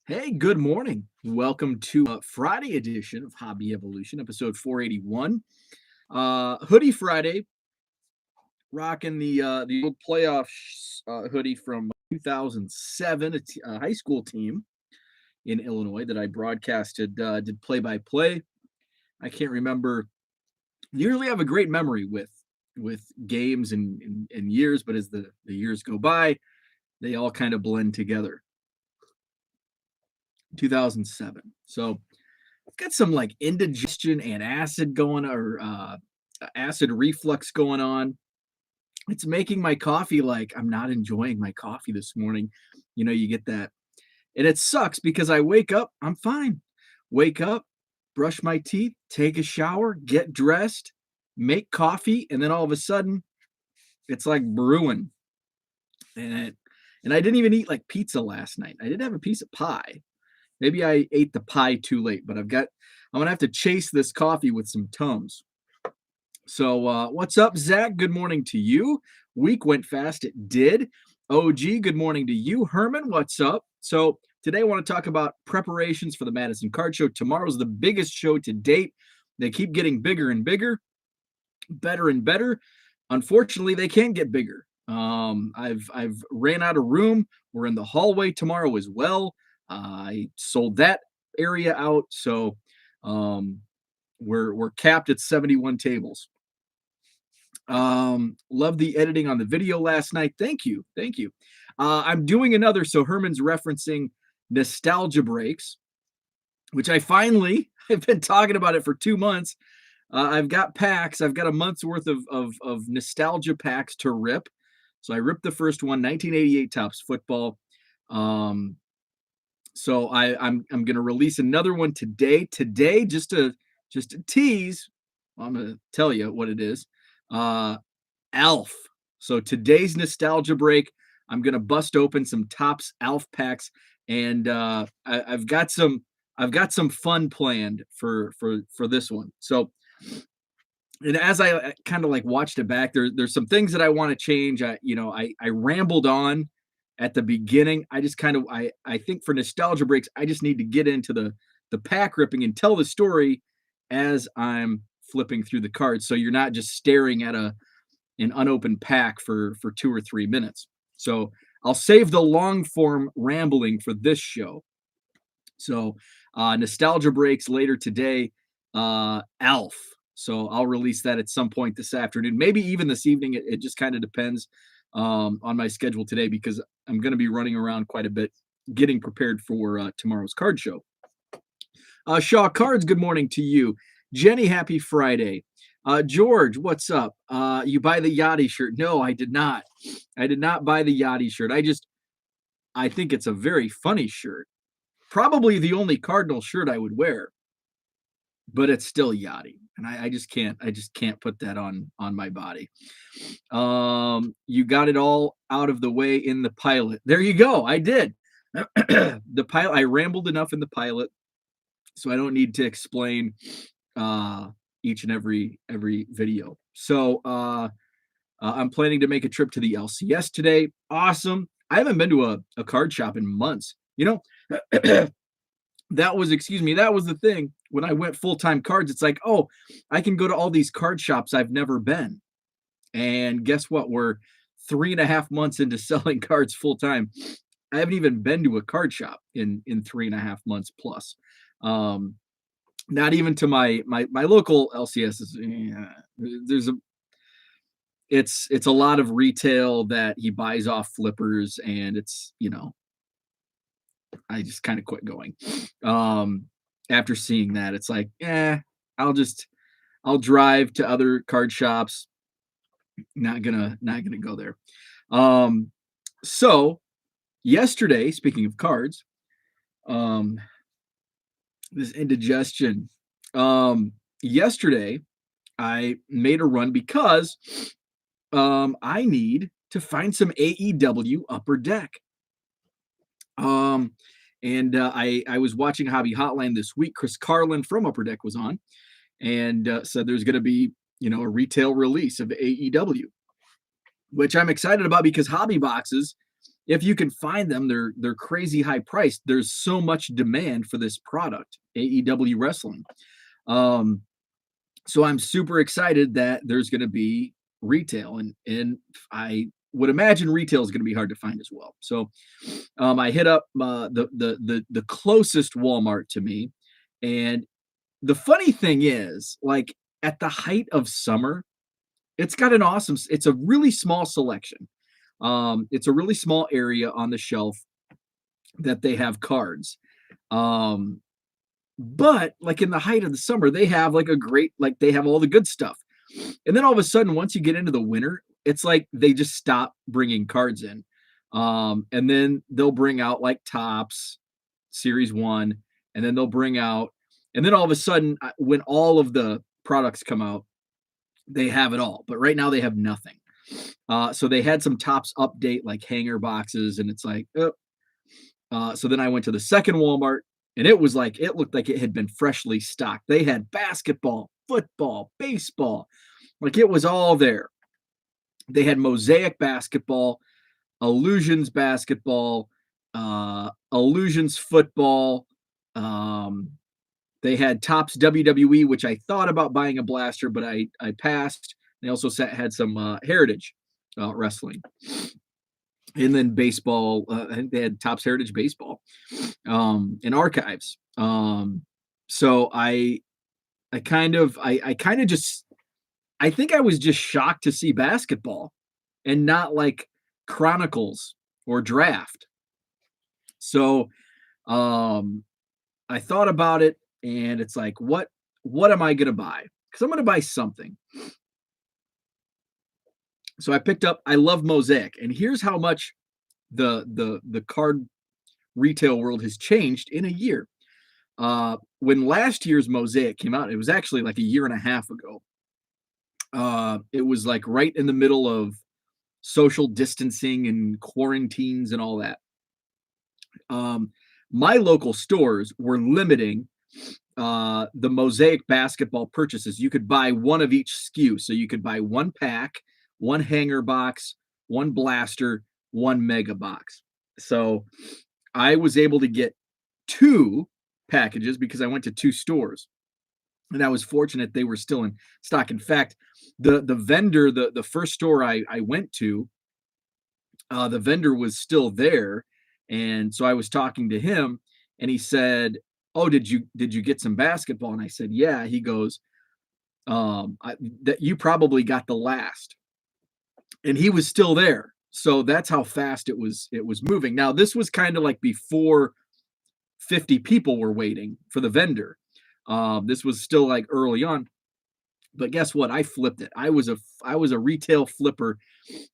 Hey, good morning. Welcome to Friday edition of Hobby Evolution, episode 481. Hoodie Friday, rocking the old playoff hoodie from 2007, a high school team in Illinois that I broadcasted, did play by play. I can't remember. Usually have a great memory with games and years, but as the years go by, they all kind of blend together. 2007. So I've got some like indigestion and acid going or acid reflux going on. It's making my coffee like I'm not enjoying my coffee this morning. You get that. And it sucks because I wake up, I'm fine. Wake up, brush my teeth, take a shower, get dressed, make coffee, and then all of a sudden it's like brewing. And and I didn't even eat like pizza last night. I did have a piece of pie. Maybe I ate the pie too late, but I'm gonna have to chase this coffee with some Tums. So what's up, Zach? Good morning to you. Week went fast. It did. OG, good morning to you. Herman, what's up? So today I want to talk about preparations for the Madison Card Show. Tomorrow's the biggest show to date. They keep getting bigger and bigger, better and better. Unfortunately, they can't get bigger. I've ran out of room. We're in the hallway tomorrow as well. I sold that area out, so we're capped at 71 tables. Love the editing on the video last night. Thank you. I'm doing another. So Herman's referencing nostalgia breaks, which I've been talking about it for 2 months. I've got packs. I've got a month's worth of nostalgia packs to rip. So I ripped the first one, 1988 Topps football. So I'm gonna release another one today. Today, just to tease, I'm gonna tell you what it is. Alf. So today's nostalgia break, I'm gonna bust open some Topps Alf packs, and I've got some fun planned for this one. So, and as I kind of like watched it back, there's some things that I want to change. I rambled on at the beginning. I just kind of I think for nostalgia breaks, I just need to get into the pack ripping and tell the story as I'm flipping through the cards, so you're not just staring at an unopened pack for 2 or 3 minutes. So I'll save the long form rambling for this show. So nostalgia breaks later today. Alf. So I'll release that at some point this afternoon, maybe even this evening. It just kind of depends on my schedule today because I'm going to be running around quite a bit getting prepared for tomorrow's card show. Shaw Cards, good morning to you. Jenny, happy Friday. George, what's up? You buy the Yachty shirt? No, I did not. I did not buy the Yachty shirt. I think it's a very funny shirt. Probably the only Cardinal shirt I would wear, but it's still Yachty, and I just can't put that on my body. You got it all out of the way in the pilot. There you go. I did. The pilot. I rambled enough in the pilot, so I don't need to explain each and every video. So I'm planning to make a trip to the LCS today. Awesome. I haven't been to a card shop in months. That was the thing when I went full-time cards. It's like, oh, I can go to all these card shops I've never been. And guess what? We're 3.5 months into selling cards full-time. I haven't even been to a card shop in 3.5 months plus. Not even to my local LCSs. It's a lot of retail that he buys off flippers, and it's, I just kind of quit going. After seeing that, it's like, I'll drive to other card shops. Not gonna go there. So yesterday, speaking of cards, this indigestion. Yesterday, I made a run because I need to find some AEW Upper Deck. And I was watching Hobby Hotline this week. Chris Carlin from Upper Deck was on and said there's going to be, a retail release of AEW, which I'm excited about because Hobby Boxes if you can find them, they're crazy high priced. There's so much demand for this product, AEW wrestling. Um, so I'm super excited that there's going to be retail, and I would imagine retail is going to be hard to find as well. So I hit up the closest Walmart to me, and the funny thing is, like at the height of summer, it's got an awesome. It's a really small selection. It's a really small area on the shelf that they have cards. Um, but like in the height of the summer, they have like a great, like they have all the good stuff. And then all of a sudden, once you get into the winter, it's like they just stop bringing cards in. And then they'll bring out like Tops, Series 1, and then they'll bring out, and then all of a sudden, when all of the products come out, they have it all. But right now, they have nothing. So they had some Tops update, like hanger boxes, and it's like, oh. So then I went to the second Walmart, and it was like, it looked like it had been freshly stocked. They had basketball, football, baseball, like it was all there. They had Mosaic basketball, Illusions basketball, Illusions football. They had Tops WWE, which I thought about buying a blaster, but I passed. They also had some Heritage wrestling. And then baseball, I think they had Tops Heritage Baseball and Archives. So I kind of just, I think I was just shocked to see basketball and not like Chronicles or Draft. So I thought about it, and it's like, what am I going to buy? Because I'm going to buy something. So I picked up, I love Mosaic, and here's how much the card retail world has changed in a year. When last year's Mosaic came out, it was actually like a year and a half ago. It was like right in the middle of social distancing and quarantines and all that. My local stores were limiting the Mosaic basketball purchases. You could buy one of each SKU. So you could buy one pack, one hanger box, one blaster, one mega box. So I was able to get 2 packages because I went to 2 stores. And I was fortunate they were still in stock. In fact, the vendor, the first store I went to, the vendor was still there. And so I was talking to him, and he said, "Oh, did you get some basketball?" And I said, "Yeah." He goes, that you probably got the last." And he was still there. So that's how fast it was moving. Now, this was kind of like before 50 people were waiting for the vendor. This was still like early on. But guess what? I flipped it. I was a retail flipper.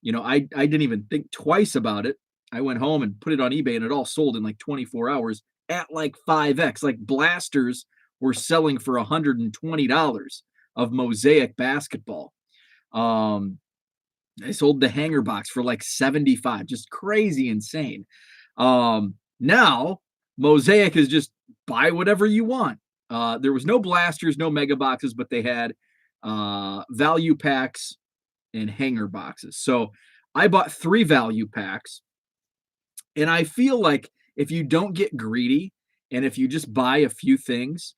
You know, I didn't even think twice about it. I went home and put it on eBay, and it all sold in like 24 hours at like 5x. Like blasters were selling for $120 of Mosaic basketball. I sold the hanger box for like 75, just crazy insane. Now Mosaic is just buy whatever you want. There was no blasters, no mega boxes, but they had value packs and hanger boxes. So I bought 3 value packs, and I feel like if you don't get greedy and if you just buy a few things,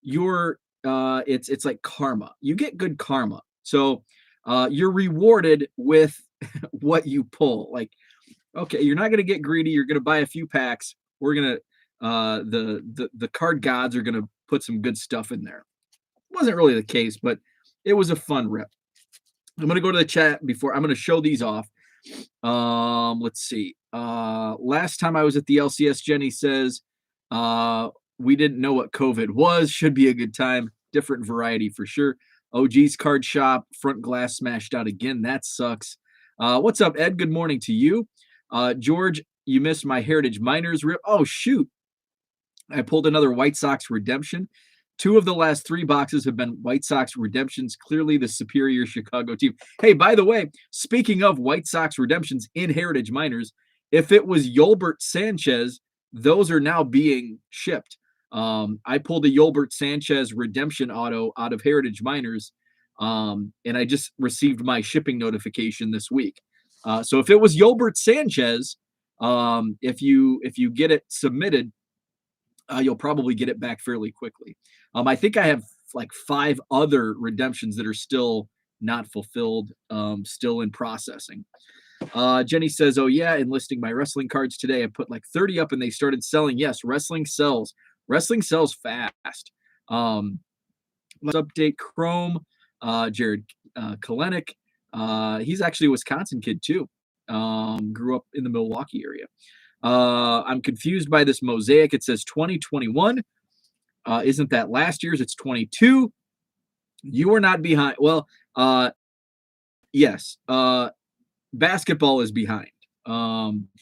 you're it's like karma. You get good karma. So you're rewarded with what you pull. Like, okay, you're not going to get greedy. You're going to buy a few packs. We're going to the card gods are going to put some good stuff in there. Wasn't really the case, but it was a fun rip. I'm going to go to the chat before I'm going to show these off. Let's see. Last time I was at the LCS, Jenny says, we didn't know what COVID was. Should be a good time. Different variety for sure. OG's card shop, front glass smashed out again. That sucks. What's up, Ed? Good morning to you. George, you missed my Heritage Miners rip. Oh, shoot. I pulled another White Sox redemption. 2 of the last 3 boxes have been White Sox redemptions. Clearly the superior Chicago team. Hey, by the way, speaking of White Sox redemptions in Heritage Miners, if it was Yolbert Sanchez, those are now being shipped. I pulled a Yolbert Sanchez redemption auto out of Heritage Miners, and I just received my shipping notification this week. So if it was Yolbert Sanchez, If you get it submitted, you'll probably get it back fairly quickly. I think I have like 5 other redemptions that are still not fulfilled, still in processing. Jenny says, "Oh yeah, enlisting my wrestling cards today. I put like 30 up and they started selling. Yes, wrestling sells. Wrestling sells fast." Let's update Chrome. Jared Kalenic. He's actually a Wisconsin kid too. Grew up in the Milwaukee area. I'm confused by this mosaic. It says 2021. Isn't that last year's? It's 22. You are not behind. Well, yes. Basketball is behind.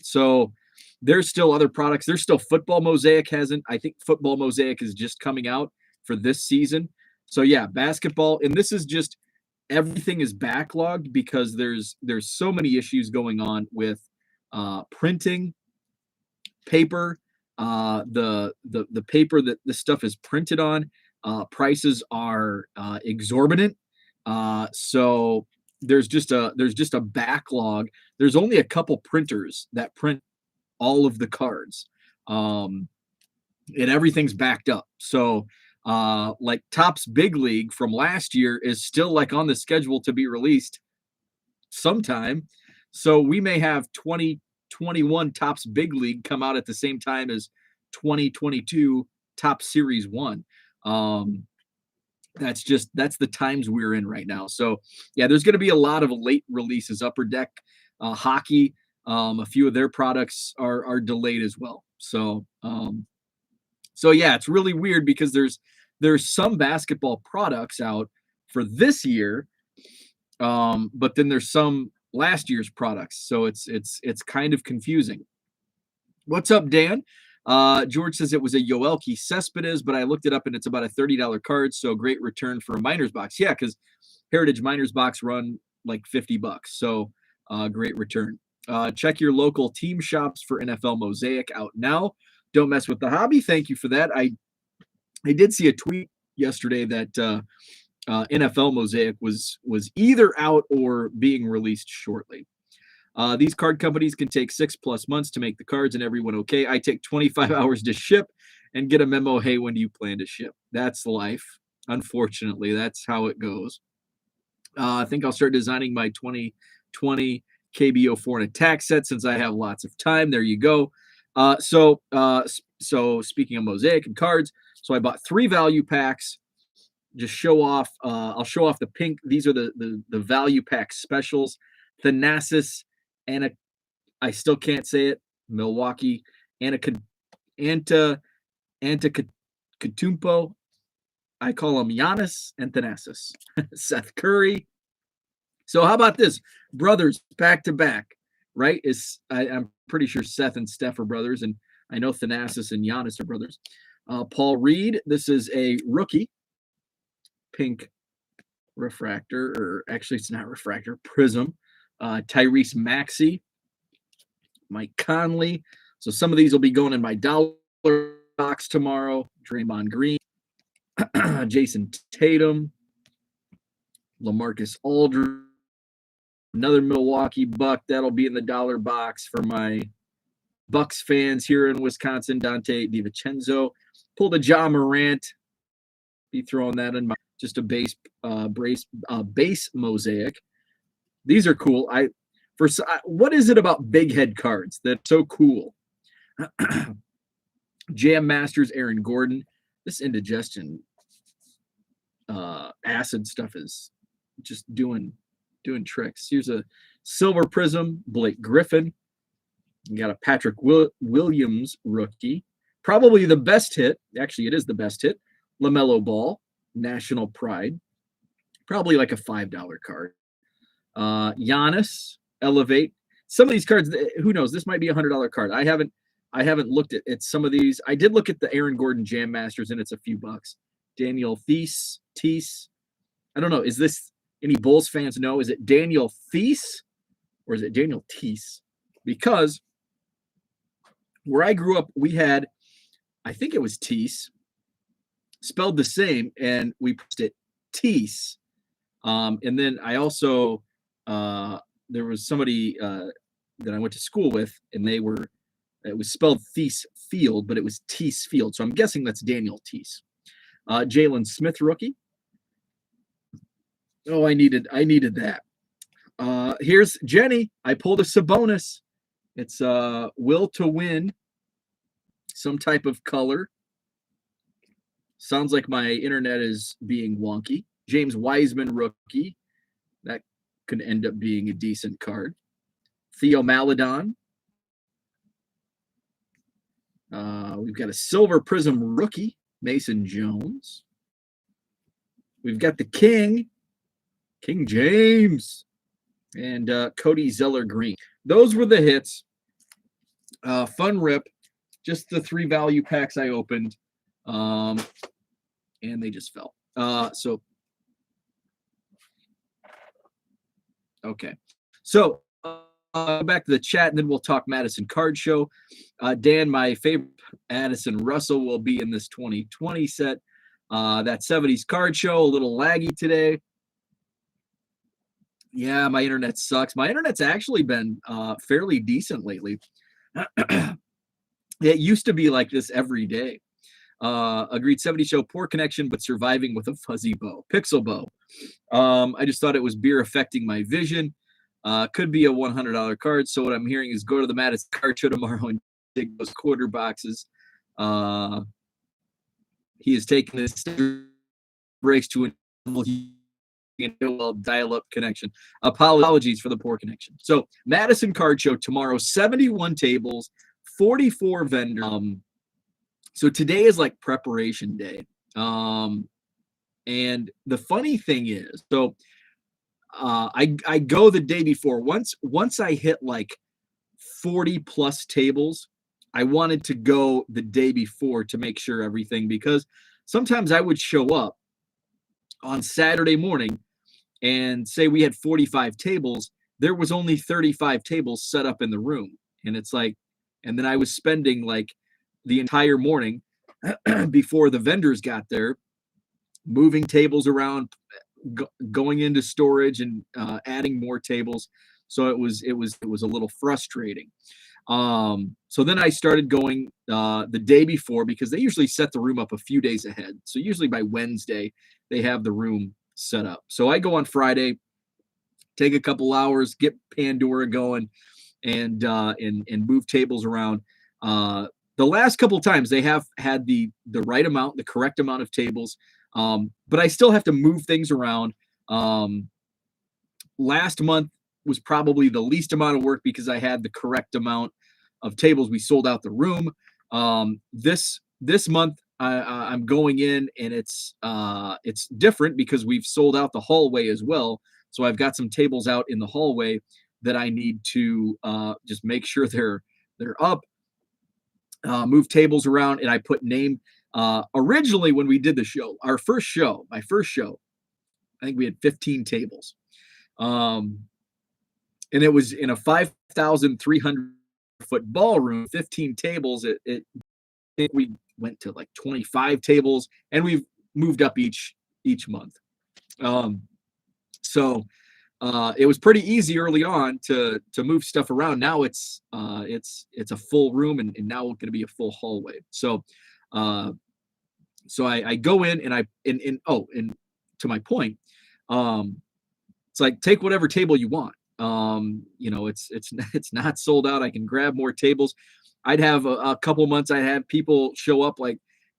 So there's still other products. There's still football mosaic hasn't. I think football mosaic is just coming out for this season. So yeah, basketball, and this is just everything is backlogged because there's so many issues going on with printing, paper, the paper that this stuff is printed on. Prices are exorbitant. So there's just a backlog. There's only a couple printers that print all of the cards, and everything's backed up. So like Topps Big League from last year is still like on the schedule to be released sometime. So we may have 2021 Topps Big League come out at the same time as 2022 Topps Series 1. That's the times we're in right now. So yeah, there's going to be a lot of late releases. Upper Deck Hockey, a few of their products are delayed as well. So yeah, it's really weird because there's some basketball products out for this year, but then there's some last year's products. So it's kind of confusing. What's up, Dan? George says it was a Yoelki Cespedes, but I looked it up and it's about a $30 card. So great return for a Miners box. Yeah, because Heritage Miners box run like $50. So great return. Check your local team shops for NFL Mosaic out now. Don't mess with the hobby. Thank you for that. I did see a tweet yesterday that NFL Mosaic was either out or being released shortly. These card companies can take 6+ months to make the cards and everyone okay. I take 25 hours to ship and get a memo, hey, when do you plan to ship? That's life. Unfortunately, that's how it goes. I think I'll start designing my 2020 KBO4 and attack set since I have lots of time. There you go. So speaking of Mosaic and cards, so I bought 3 value packs. Just show off. I'll show off the pink. These are the value pack specials. Thanasis, I still can't say it. Milwaukee, Antetokounmpo. I call him Giannis and Thanasis. Seth Curry. So how about this? Brothers back to back, right? I'm pretty sure Seth and Steph are brothers, and I know Thanasis and Giannis are brothers. Paul Reed. This is a rookie. Pink refractor, or actually it's not refractor, prism. Tyrese Maxey, Mike Conley. So some of these will be going in my dollar box tomorrow. Draymond Green, Jason Tatum, LaMarcus Aldridge, another Milwaukee Buck. That'll be in the dollar box for my Bucks fans here in Wisconsin. Dante DiVincenzo. Pulled a Ja Morant. Be throwing that in my just a base mosaic. These are cool. What is it about big head cards that's so cool? Jam Masters, Aaron Gordon. This indigestion acid stuff is just doing tricks. Here's a silver prism, Blake Griffin. You got a Patrick Williams rookie. Probably the best hit. Actually, it is the best hit. LaMelo Ball, National Pride. Probably like a $5 card. Giannis, Elevate. Some of these cards, who knows? This might be a $100 card. I haven't looked at some of these. I did look at the Aaron Gordon Jam Masters, and it's a few bucks. Daniel Theis. I don't know. Is this any Bulls fans know? Is it Daniel Theis or is it Daniel Theis? Because where I grew up, we had, I think it was Theis, spelled the same, and we put it Tease. And then I also there was somebody that I went to school with, and it was spelled Thies Field, but it was Teese Field. So I'm guessing that's Daniel Teese. Jalen Smith, rookie. Oh, I needed that. Here's Jenny. I pulled a Sabonis. It's will to win. Some type of color. Sounds like my internet is being wonky. James Wiseman, rookie. That could end up being a decent card. Theo Maledon. We've got a Silver Prism rookie, Mason Jones. We've got the King James, and Cody Zeller Green. Those were the hits. Fun rip. Just the 3 value packs I opened, and they just fell. Okay. So back to the chat, and then we'll talk Madison Card Show. Dan, my favorite Addison Russell will be in this 2020 set. That 70s Card Show, a little laggy today. Yeah, my internet sucks. My internet's actually been fairly decent lately. It used to be like this every day. Agreed, 70 show, poor connection, but surviving with a fuzzy bow. Pixel bow. I just thought it was beer affecting my vision. Could be a $100 card. So what I'm hearing is go to the Madison Card Show tomorrow and dig those quarter boxes. He is taking this breaks to a dial-up connection. Apologies for the poor connection. So Madison Card Show tomorrow, 71 tables, 44 vendors. So today is like preparation day. And the funny thing is, so I go the day before. Once I hit like 40 plus tables, I wanted to go the day before to make sure everything, because sometimes I would show up on Saturday morning and say we had 45 tables, there was only 35 tables set up in the room. And it's like, and then I was spending like the entire morning before the vendors got there, moving tables around, going into storage and adding more tables. So it was a little frustrating. So then I started going the day before, because they usually set the room up a few days ahead. So usually by Wednesday, they have the room set up. So I go on Friday, take a couple hours, get Pandora going, and move tables around. The last couple times they have had the right amount, the correct amount of tables, but I still have to move things around. Last month was probably the least amount of work because I had the correct amount of tables. We sold out the room. This month I'm going in, and it's different because we've sold out the hallway as well. So I've got some tables out in the hallway that I need to just make sure they're up. Move tables around, and I put name. Originally, when we did the show, my first show, I think we had 15 tables. And it was in a 5,300 foot ballroom, 15 tables. I think we went to like 25 tables, and we've moved up each month. So it was pretty easy early on to move stuff around. Now it's a full room, and now it's going to be a full hallway. So I go in, and and to my point, it's like, take whatever table you want. It's not sold out. I can grab more tables. I'd have a couple months, I'd have people show up like,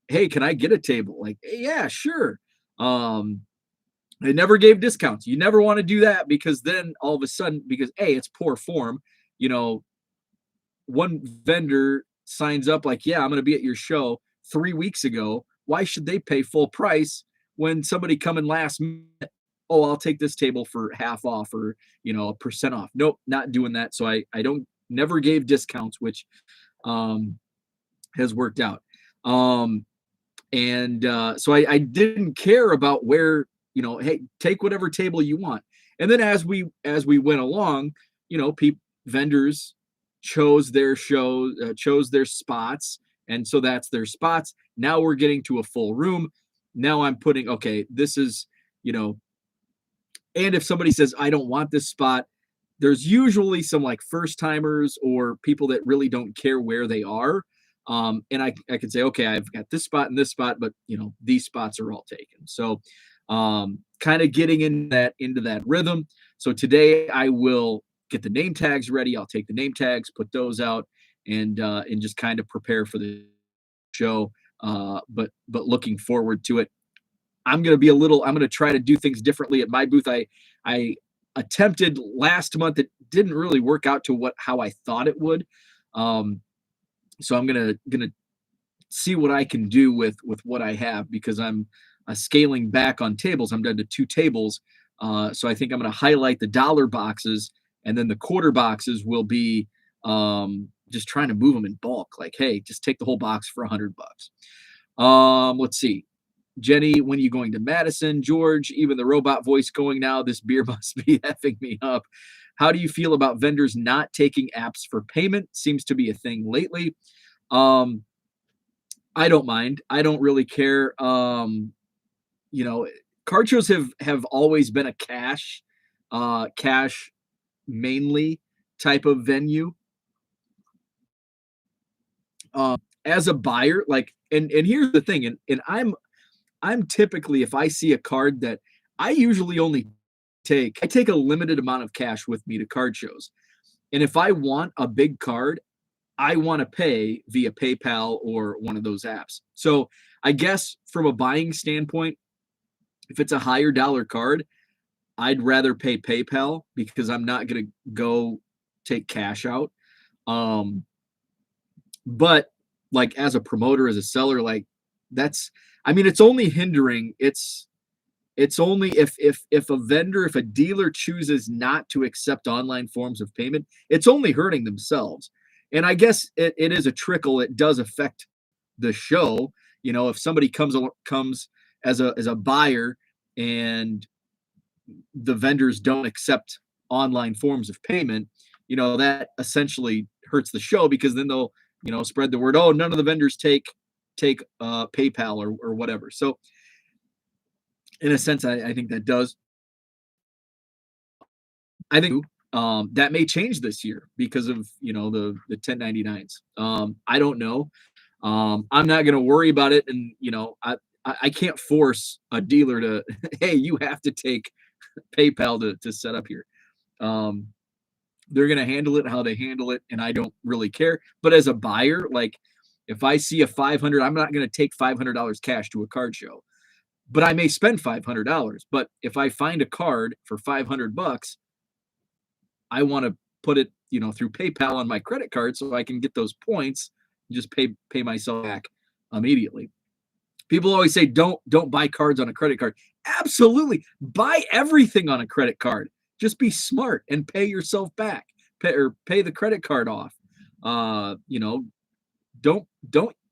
hey, can I get a table? Like, yeah, sure. They never gave discounts. You never want to do that, because then all of a sudden, because it's poor form, one vendor signs up like, yeah, I'm going to be at your show 3 weeks ago. Why should they pay full price when somebody coming last minute? Oh, I'll take this table for half off, or, a % off. Nope, not doing that. So I never gave discounts, which has worked out. So I didn't care about where, hey, take whatever table you want. And then as we went along, vendors chose their chose their spots. And so that's their spots. Now we're getting to a full room. Now I'm putting, okay, this is, and if somebody says, I don't want this spot, there's usually some like first timers or people that really don't care where they are. And I could say, okay, I've got this spot and this spot, but these spots are all taken. So kind of getting into that rhythm. So today I will get the name tags ready. I'll take the name tags, put those out, and just kind of prepare for the show. But looking forward to it. I'm going to try to do things differently at my booth. I attempted last month. It didn't really work out to how I thought it would. So I'm going to see what I can do with what I have, because I'm scaling back on tables. I'm down to 2 tables. So I think I'm going to highlight the dollar boxes, and then the quarter boxes will be just trying to move them in bulk. Like, hey, just take the whole box for $100. Let's see. Jenny, when are you going to Madison? George, even the robot voice going now. This beer must be effing me up. How do you feel about vendors not taking apps for payment? Seems to be a thing lately. I don't mind. I don't really care. Card shows have always been a cash mainly type of venue. As a buyer, like, and here's the thing, and I'm typically, if I see a card that I usually only I take a limited amount of cash with me to card shows. And if I want a big card, I want to pay via PayPal or one of those apps. So I guess from a buying standpoint, if it's a higher dollar card, I'd rather pay PayPal, because I'm not going to go take cash out. But like, as a promoter, as a seller, like, it's only hindering. It's only if a vendor, if a dealer chooses not to accept online forms of payment, it's only hurting themselves. And I guess it is a trickle. It does affect the show. If somebody comes as a buyer and the vendors don't accept online forms of payment, that essentially hurts the show, because then they'll, spread the word. Oh, none of the vendors take PayPal or whatever. So in a sense, I think that does. I think that may change this year because of the 1099s. I don't know. I'm not going to worry about it, and I can't force a dealer to hey, you have to take PayPal to set up here. They're going to handle it how they handle it, and I don't really care. But as a buyer, like, if I see a $500, I'm not going to take $500 cash to a card show, but I may spend $500. But if I find a card for $500, I want to put it, through PayPal on my credit card, so I can get those points and just pay myself back immediately. People always say, don't buy cards on a credit card. Absolutely. Buy everything on a credit card. Just be smart and pay yourself back. Pay the credit card off. Don't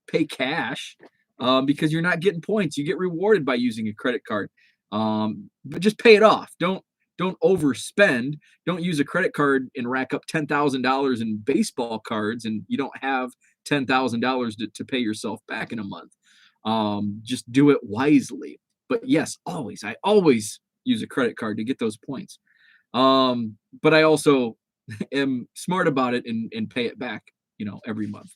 pay cash because you're not getting points. You get rewarded by using a credit card. But just pay it off. Don't overspend. Don't use a credit card and rack up $10,000 in baseball cards, and you don't have $10,000 to pay yourself back in a month. Just do it wisely. But yes, I always use a credit card to get those points. But I also am smart about it and pay it back, every month.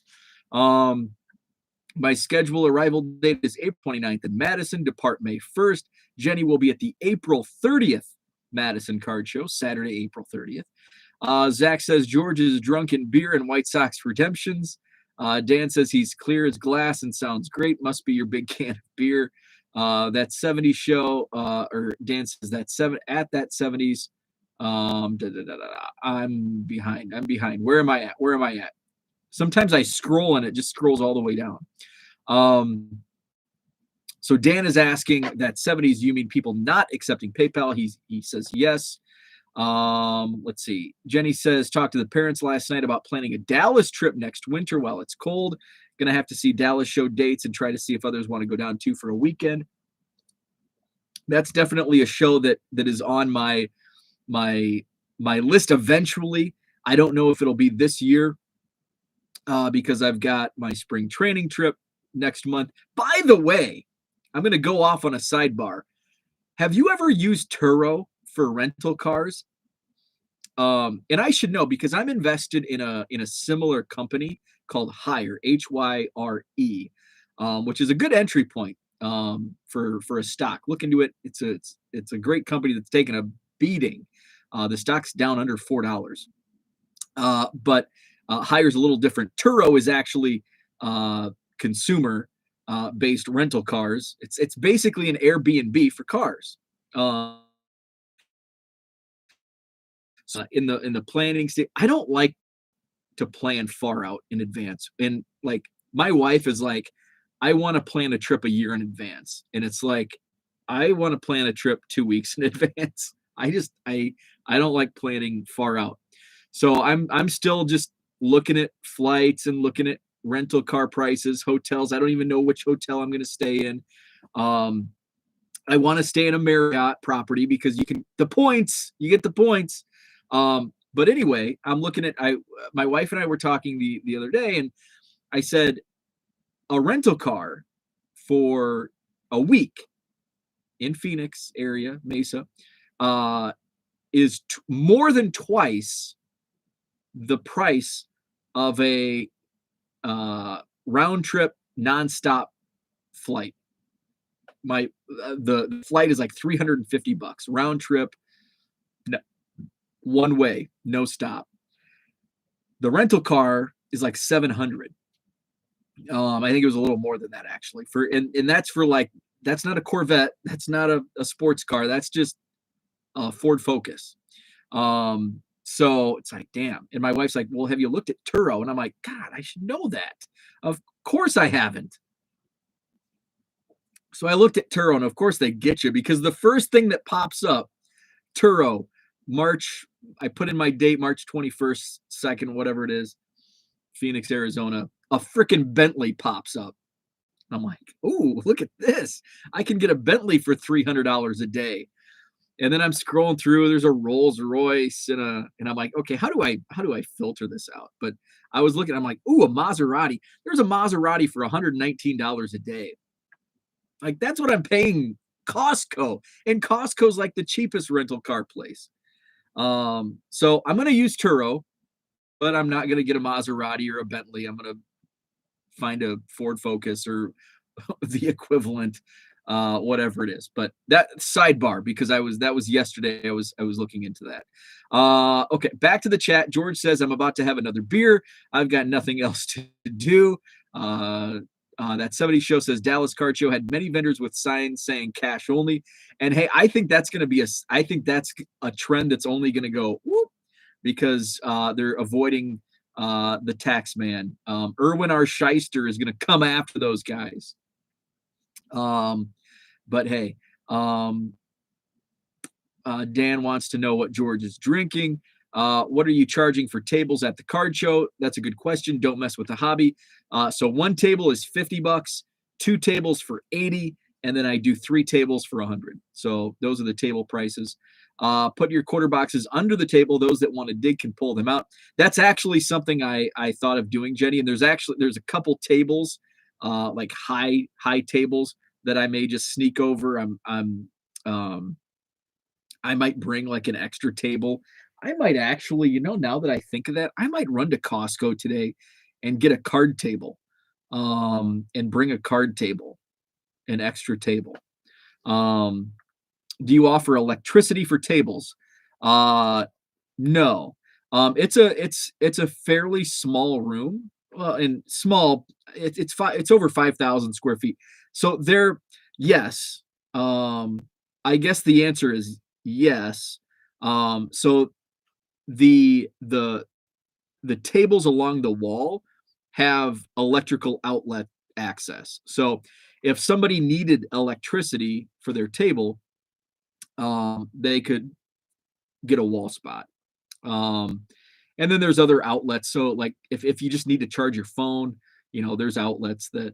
My schedule arrival date is April 29th in Madison. Depart May 1st. Jenny will be at the April 30th Madison Card Show, Saturday, April 30th. Zach says George is drunk in beer and White Sox redemptions. Dan says he's clear as glass and sounds great. Must be your big can of beer. That 70s show, or Dan says that at that 70s. I'm behind. Where am I at? Sometimes I scroll and it just scrolls all the way down. So Dan is asking that 70s, you mean people not accepting PayPal? He says yes. Let's see. Jenny says, talked to the parents last night about planning a Dallas trip next winter while it's cold. Gonna have to see Dallas show dates and try to see if others want to go down too for a weekend. That's definitely a show that is on my list eventually. I don't know if it'll be this year because I've got my spring training trip next month. By the way, I'm going to go off on a sidebar. Have you ever used Turo for rental cars? And I should know because I'm invested in a similar company called Hire, HYRE, which is a good entry point for a stock. Look into it. It's a great company that's taken a beating. The stock's down under $4. But Hire's a little different. Turo is actually consumer based rental cars. It's basically an Airbnb for cars. Uh, so in the planning state, I don't like to plan far out in advance. And like my wife is like, I want to plan a trip a year in advance. And it's like, I want to plan a trip 2 weeks in advance. I don't like planning far out. So I'm still just looking at flights and looking at rental car prices, hotels. I don't even know which hotel I'm going to stay in. Um, I want to stay in a Marriott property because you get the points. But anyway, I'm looking at my wife and I were talking the other day, and I said a rental car for a week in Phoenix area, Mesa, is more than twice the price of a round trip nonstop flight. The flight is like $350 round trip, one way, no stop. The rental car is like 700. I think it was a little more than that actually. And that's for like that's not a Corvette, that's not a sports car, that's just a Ford Focus. So it's like, damn. And my wife's like, well, have you looked at Turo? And I'm like, God, I should know that. Of course I haven't. So I looked at Turo, and of course they get you because the first thing that pops up, Turo, March, I put in my date, March 21st, 2nd, whatever it is, Phoenix, Arizona, a freaking Bentley pops up. I'm like, ooh, look at this. I can get a Bentley for $300 a day. And then I'm scrolling through, there's a Rolls Royce and I'm like, okay, how do I filter this out? But I was looking, I'm like, ooh, a Maserati. There's a Maserati for $119 a day. Like that's what I'm paying Costco. And Costco's like the cheapest rental car place. So I'm gonna use Turo, but I'm not gonna get a Maserati or a Bentley. I'm gonna find a Ford Focus or the equivalent, whatever it is. But that sidebar because that was yesterday. I was looking into that. Okay, back to the chat. George says I'm about to have another beer. I've got nothing else to do. That 70 show says Dallas Card Show had many vendors with signs saying cash only. And hey, I think that's a trend that's only going to go whoop because they're avoiding the tax man. Erwin R. Shyster is going to come after those guys. But hey, Dan wants to know what George is drinking. What are you charging for tables at the card show? That's a good question. Don't mess with the hobby. So one table is $50, two tables for 80, and then I do three tables for 100. So those are the table prices. Put your quarter boxes under the table. Those that want to dig can pull them out. That's actually something I thought of doing, Jenny. And there's a couple tables, like high tables that I may just sneak over. I might bring like an extra table. I might actually, now that I think of that, I might run to Costco today and get a card table, and bring a card table, an extra table. Do you offer electricity for tables? No. It's a fairly small room. Well, and small, it's over 5,000 square feet. So yes. I guess the answer is yes. So the tables along the wall have electrical outlet access. So if somebody needed electricity for their table, they could get a wall spot. And then there's other outlets. So like if you just need to charge your phone, there's outlets that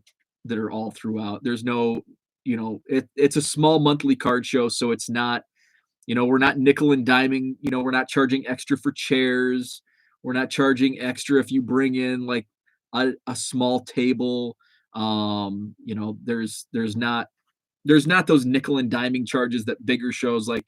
are all throughout. There's no, it's a small monthly card show. So it's not, we're not nickel and diming, we're not charging extra for chairs. We're not charging extra if you bring in like a small table. There's not those nickel and diming charges that bigger shows like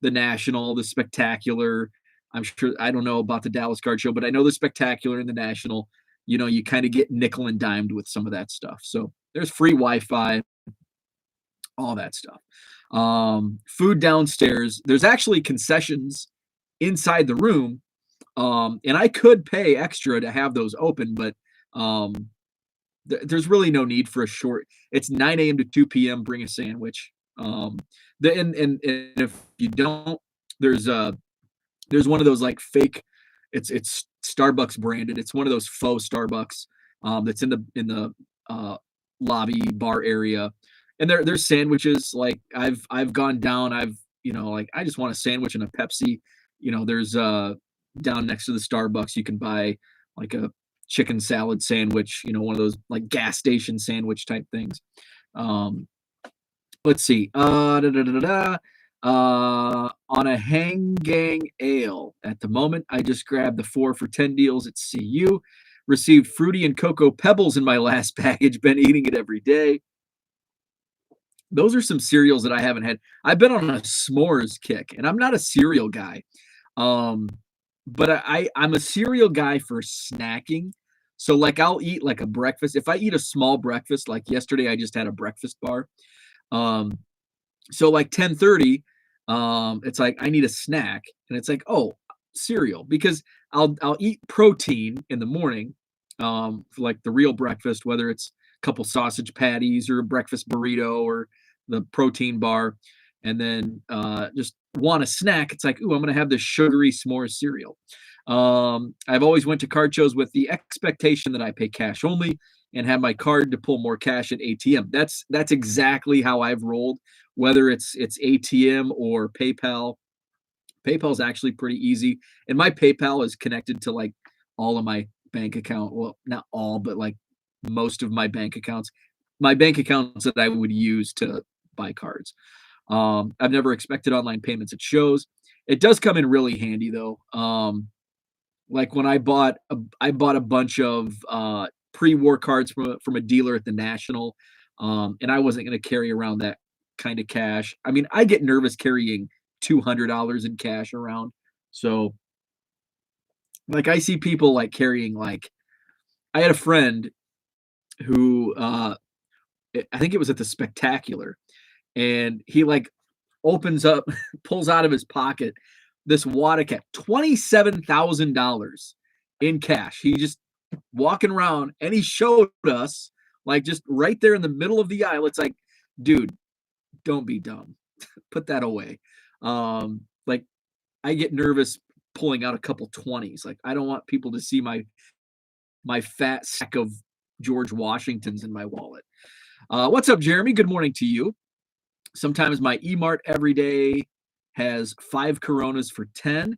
the National, the Spectacular, I'm sure I don't know about the Dallas Card Show, but I know the Spectacular and the National. You kind of get nickel and dimed with some of that stuff. So there's free Wi-Fi, all that stuff. Food downstairs. There's actually concessions inside the room, and I could pay extra to have those open, but um, there's really no need for a short. It's 9 a.m. to 2 p.m. Bring a sandwich. And if you don't, there's there's one of those like fake. It's Starbucks branded. It's one of those faux Starbucks that's in the lobby bar area, and there's sandwiches. Like I've gone down. Like I just want a sandwich and a Pepsi. There's down next to the Starbucks you can buy like a chicken salad sandwich. One of those like gas station sandwich type things. Um, let's see. On a Hang Gang Ale. At the moment, I just grabbed the 4 for $10 deals at CU. Received Fruity and Cocoa Pebbles in my last package. Been eating it every day. Those are some cereals that I haven't had. I've been on a s'mores kick, and I'm not a cereal guy. But I'm a cereal guy for snacking. So like I'll eat like a breakfast. If I eat a small breakfast, like yesterday I just had a breakfast bar. So like 10:30, it's like I need a snack, and it's like, oh, cereal, because I'll eat protein in the morning, for like the real breakfast, whether it's a couple sausage patties or a breakfast burrito or the protein bar, and then just want a snack. It's like, ooh, I'm gonna have this sugary s'mores cereal. I've always went to card shows with the expectation that I pay cash only and have my card to pull more cash at ATM. That's exactly how I've rolled, whether it's ATM or PayPal. PayPal is actually pretty easy, and my PayPal is connected to like all of my bank account. Well, not all, but like most of my bank accounts. My bank accounts that I would use to buy cards. I've never expected online payments at shows. It does come in really handy though. Like when I bought a bunch of pre-war cards from a dealer at the National, and I wasn't going to carry around that kind of cash. I mean, I get nervous carrying $200 in cash around. So, like, I see people like carrying like I had a friend who I think it was at the Spectacular, and he like opens up, pulls out of his pocket this wad of cash, $27,000 in cash. He just walking around, and he showed us like just right there in the middle of the aisle. It's like, dude, don't be dumb. Put that away. Like I get nervous pulling out a couple 20s. Like I don't want people to see my fat sack of George Washingtons in my wallet. What's up, Jeremy? Good morning to you. Sometimes my E-Mart every day has 5 Coronas for 10.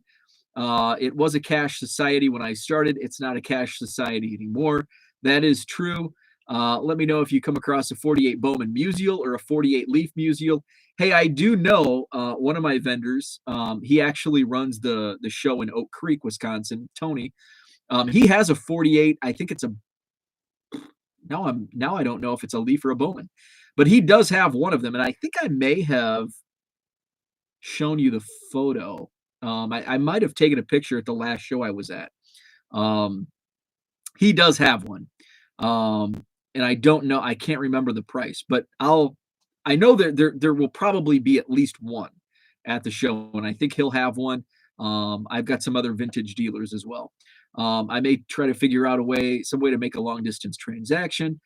It was a cash society when I started. It's not a cash society anymore. That is true. Let me know if you come across a 48 Bowman Musial or a 48 Leaf Musial. Hey, I do know one of my vendors. He actually runs the show in Oak Creek, Wisconsin. Tony. He has a 48. I think it's a. Now I don't know if it's a Leaf or a Bowman, but he does have one of them, and I think I may have shown you the photo. I might have taken a picture at the last show I was at. He does have one. And I don't know, I can't remember the price, but I know that there will probably be at least one at the show, and I think he'll have one. I've got some other vintage dealers as well. I may try to figure out some way to make a long distance transaction.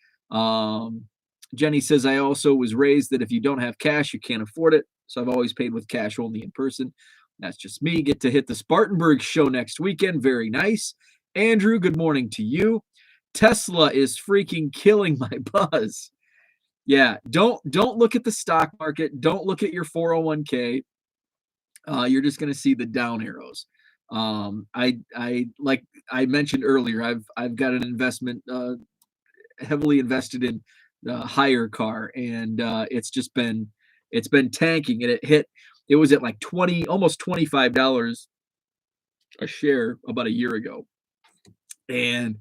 Jenny says, I also was raised that if you don't have cash, you can't afford it. So I've always paid with cash only in person. That's just me. Get to hit the Spartanburg show next weekend. Very nice. Andrew, good morning to you. Tesla is freaking killing my buzz. Yeah, don't look at the stock market. Don't look at your 401k. You're just going to see the down arrows. I like I mentioned earlier, I've got an investment heavily invested in the hire car, and it's been tanking, and it was at like almost $25 a share about a year ago. And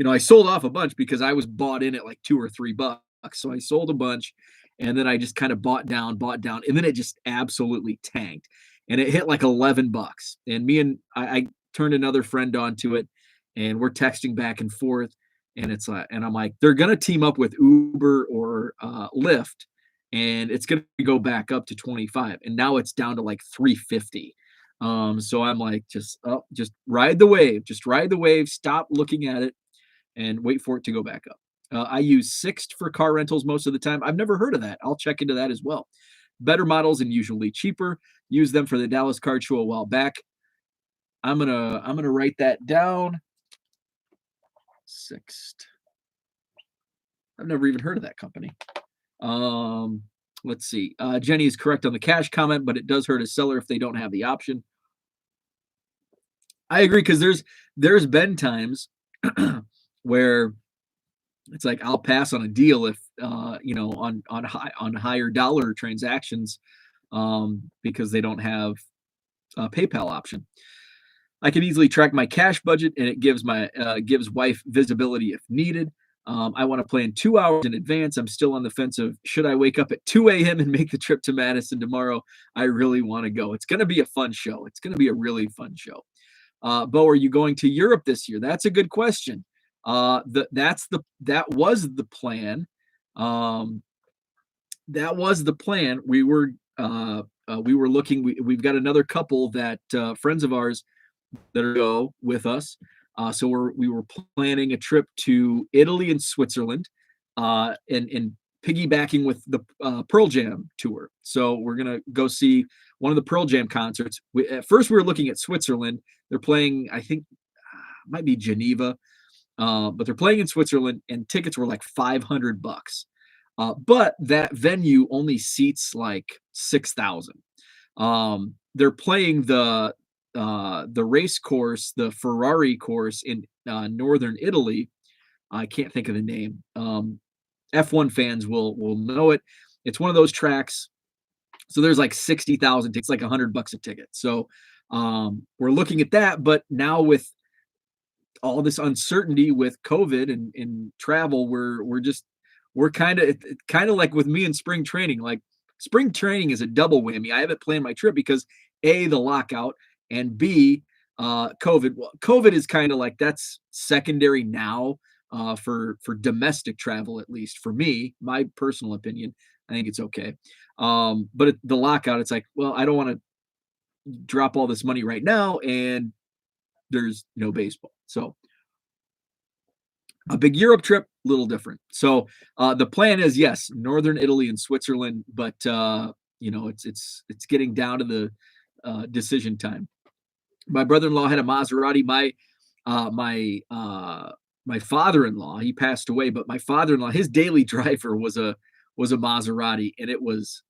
I sold off a bunch because I was bought in at like $2 or $3. So I sold a bunch, and then I just kind of bought down, and then it just absolutely tanked. and it hit like $11. And I turned another friend onto it, and we're texting back and forth. And it's like, and I'm like, they're gonna team up with Uber or Lyft, and it's gonna go back up to 25. And now it's down to like 350. So I'm like, just ride the wave, stop looking at it and wait for it to go back up. I use Sixt for car rentals most of the time. I've never heard of that. I'll check into that as well. Better models and usually cheaper. Use them for the Dallas Card Show a while back. I'm gonna write that down. Sixt. I've never even heard of that company. Let's see. Jenny is correct on the cash comment, but it does hurt a seller if they don't have the option. I agree, because there's been times where it's like I'll pass on a deal if on higher dollar transactions, because they don't have a PayPal option. I can easily track my cash budget, and it gives wife visibility if needed. I want to plan 2 hours in advance. I'm still on the fence of should I wake up at 2 a.m. and make the trip to Madison tomorrow. I really want to go. It's going to be a fun show. It's going to be a really fun show. Bo, are you going to Europe this year? That's a good question. That was the plan. That was the plan. We were looking. We've got another couple that friends of ours that are go with us. So we were planning a trip to Italy and Switzerland, and piggybacking with the Pearl Jam tour. So we're gonna go see one of the Pearl Jam concerts. At first, we were looking at Switzerland. They're playing, I think, might be Geneva, but they're playing in Switzerland, and tickets were like $500. But that venue only seats like 6,000. They're playing the race course, the Ferrari course in northern Italy. I can't think of the name. F1 fans will know it. It's one of those tracks. So there's like 60,000 tickets, like $100 a ticket. So we're looking at that, but now with all this uncertainty with COVID and travel, we're kind of like with me in spring training. Like spring training is a double whammy. I haven't planned my trip because A, the lockout, and B, COVID. Well, COVID is kind of like that's secondary now for domestic travel, at least for me, my personal opinion. I think it's okay. But the lockout, it's like, well, I don't want to drop all this money right now, and there's no baseball. So a big Europe trip, a little different. So the plan is, yes, northern Italy and Switzerland, but it's getting down to the decision time. My brother-in-law had a Maserati. My father-in-law, he passed away, but my father-in-law, his daily driver was a Maserati, and it was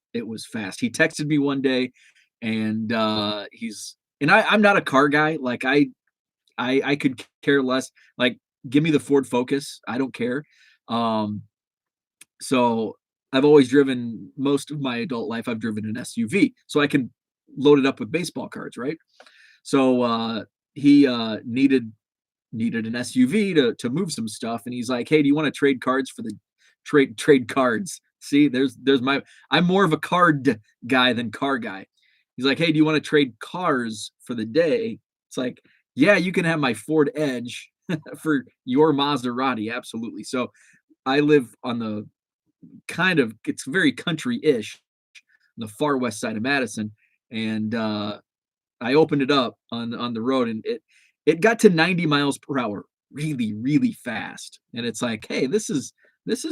fast. He texted me one day, and I'm not a car guy. Like I could care less. Like, give me the Ford Focus. I don't care. So I've always driven, most of my adult life, I've driven an SUV, so I can load it up with baseball cards, right? So he needed an SUV to move some stuff, and he's like, "Hey, do you want to trade cards for the trade cards?" See, I'm more of a card guy than car guy. He's like, "Hey, do you want to trade cars for the day?" It's like, yeah, you can have my Ford Edge for your Maserati, absolutely. So I live on the it's very country-ish, the far west side of Madison, and I opened it up on the road, and it got to 90 miles per hour really, really fast. And it's like, hey, this is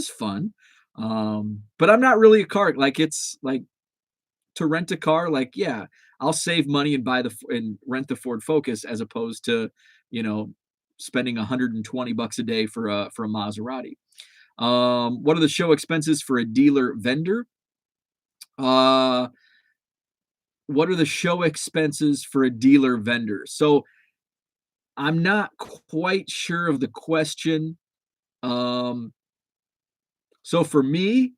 fun. But I'm not really a car, like, it's like, to rent a car, like, yeah, I'll save money and and rent the Ford Focus, as opposed to, spending $120 a day for a Maserati. What are the show expenses for a dealer vendor? What are the show expenses for a dealer vendor? So I'm not quite sure of the question. So for me,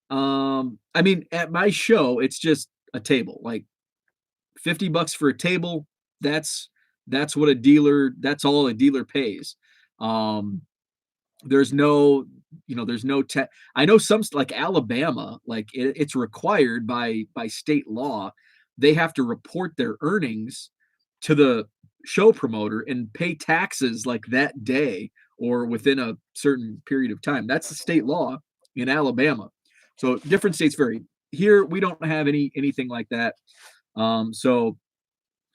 I mean, at my show, it's just a table, like $50 for a table. That's what that's all a dealer pays. There's no, I know some, like Alabama, like it's required by state law they have to report their earnings to the show promoter and pay taxes like that day or within a certain period of time. That's the state law in Alabama. So different states vary. Here we don't have anything like that. So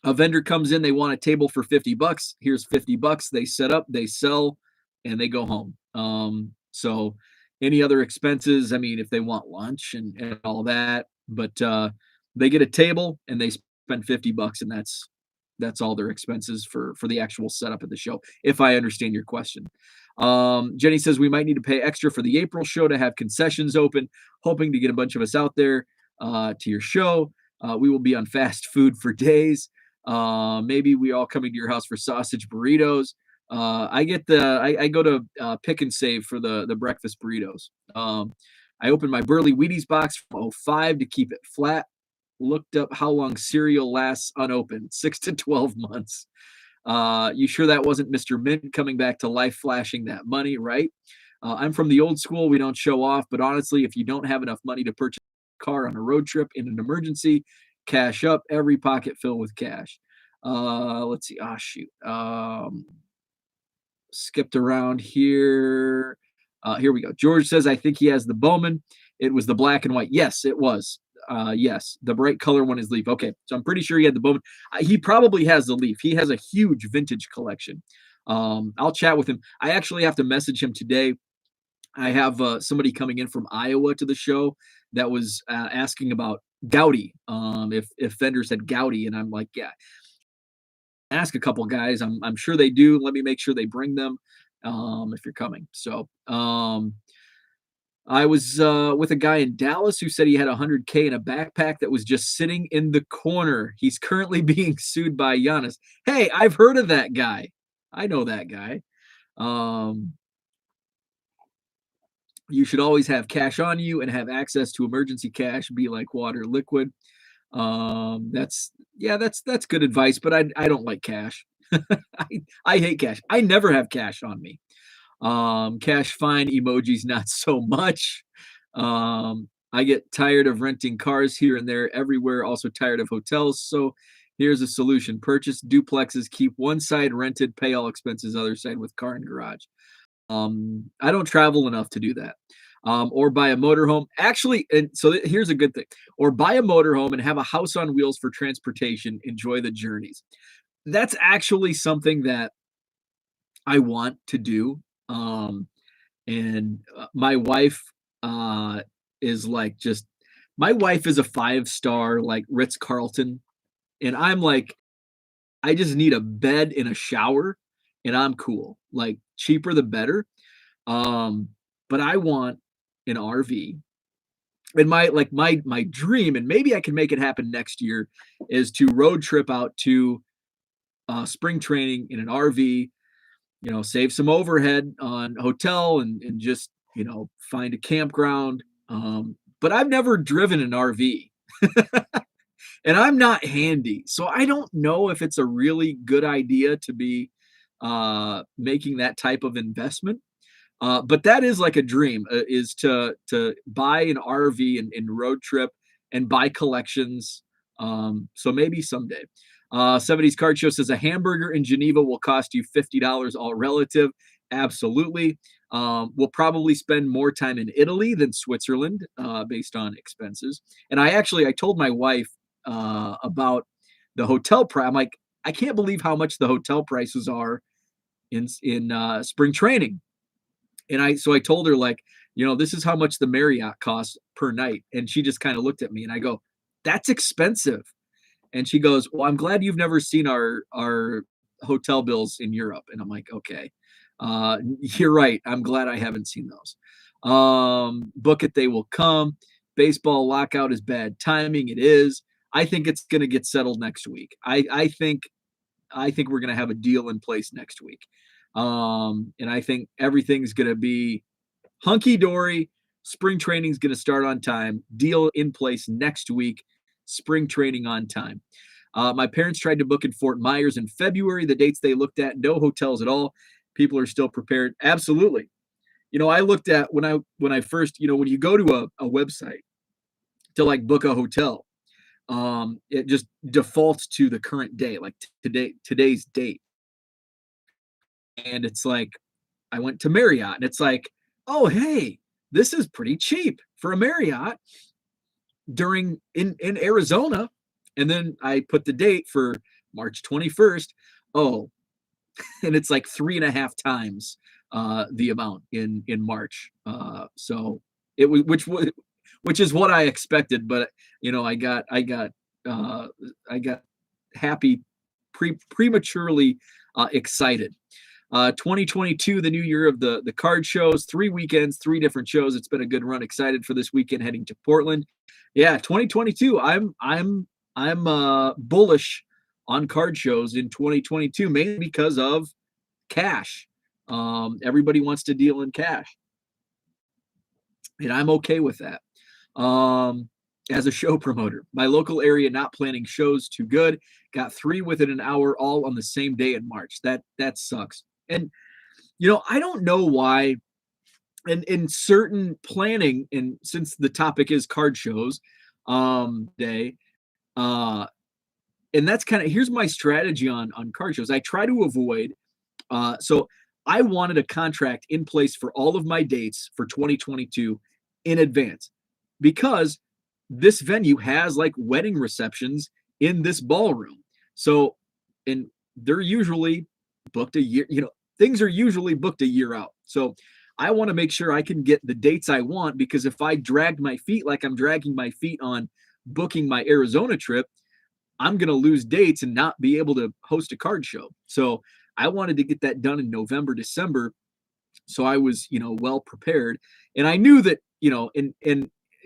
a vendor comes in, they want a table for $50. Here's $50. They set up, they sell, and they go home. So any other expenses, I mean, if they want lunch and all that, but they get a table and they spend $50, and that's all their expenses for the actual setup of the show, if I understand your question. Jenny says we might need to pay extra for the April show to have concessions open, hoping to get a bunch of us out there to your show. We will be on fast food for days. Maybe we all coming to your house for sausage burritos. I go to Pick and Save for the breakfast burritos. I opened my Burley Wheaties box from '05 to keep it flat. Looked up how long cereal lasts unopened, 6 to 12 months. You sure that wasn't Mr. Mint coming back to life, flashing that money, right? I'm from the old school. We don't show off, but honestly, if you don't have enough money to purchase a car on a road trip in an emergency, cash up, every pocket filled with cash. Let's see. Ah, shoot. Skipped around here. Here we go. George says, I think he has the Bowman. It was the black and white. Yes, it was. Yes, the bright color one is Leaf. Okay, so I'm pretty sure he had the Bowman. He probably has the Leaf. He has a huge vintage collection. I'll chat with him. I actually have to message him today. I have somebody coming in from Iowa to the show that was asking about Goudy, if vendors had Goudy, and I'm like, yeah. Ask a couple guys. I'm sure they do. Let me make sure they bring them if you're coming. So I was with a guy in Dallas who said he had $100K in a backpack that was just sitting in the corner. He's currently being sued by Giannis. Hey, I've heard of that guy. I know that guy. You should always have cash on you and have access to emergency cash. Be like water, liquid. That's good advice, but I don't like cash. I hate cash. I never have cash on me. Cash fine, emojis not so much. I get tired of renting cars here and there everywhere, also tired of hotels. So here's a solution. Purchase duplexes, keep one side rented, pay all expenses, other side with car and garage. I don't travel enough to do that. Or buy a motorhome. Actually, and so here's a good thing. Or buy a motorhome and have a house on wheels for transportation. Enjoy the journeys. That's actually something that I want to do. And my wife is like just my wife is a 5-star like Ritz-Carlton, and I'm like, I just need a bed and a shower, and I'm cool. Like cheaper the better. But I want an RV. And my dream, and maybe I can make it happen next year, is to road trip out to spring training in an RV, save some overhead on hotel and just, find a campground. But I've never driven an RV and I'm not handy. So I don't know if it's a really good idea to be making that type of investment. But that is like a dream, is to buy an RV and road trip and buy collections. So maybe someday. 70s Card Show says a hamburger in Geneva will cost you $50, all relative. Absolutely. We'll probably spend more time in Italy than Switzerland based on expenses. And I told my wife about the hotel price. I'm like, I can't believe how much the hotel prices are in spring training. And so I told her, like, this is how much the Marriott costs per night. And she just kind of looked at me and I go, that's expensive. And she goes, well, I'm glad you've never seen our hotel bills in Europe. And I'm like, okay, you're right. I'm glad I haven't seen those. Book it, they will come. Baseball lockout is bad timing. It is. I think it's going to get settled next week. I think we're going to have a deal in place next week. And I think everything's going to be hunky-dory. Spring training is going to start on time. Deal in place next week. Spring training on time. My parents tried to book in Fort Myers in February. The dates they looked at, no hotels at all. People are still prepared. Absolutely. I looked at when I first, when you go to a website to like book a hotel, it just defaults to the current day, like today's date. And it's like I went to Marriott and it's like, oh hey, this is pretty cheap for a Marriott during in Arizona. And then I put the date for March 21st. Oh, and it's like 3.5 times the amount in March. So it was which is what I expected, but uh, I got happy prematurely excited. 2022, the new year of the card shows, 3 weekends, 3 different shows. It's been a good run. Excited for this weekend heading to Portland. Yeah, 2022. I'm bullish on card shows in 2022, mainly because of cash. Everybody wants to deal in cash, and I'm okay with that. As a show promoter, my local area not planning shows too good. Got 3 within an hour, all on the same day in March. That sucks. And I don't know why. And in certain planning, and since the topic is card shows, day, uh, and that's kind of here's my strategy on card shows. I try to avoid. So I wanted a contract in place for all of my dates for 2022 in advance because this venue has like wedding receptions in this ballroom. So, and they're usually booked a year, things are usually booked a year out. So I want to make sure I can get the dates I want because if I dragged my feet like I'm dragging my feet on booking my Arizona trip, I'm going to lose dates and not be able to host a card show. So I wanted to get that done in November, December. So I was, well prepared. And I knew that,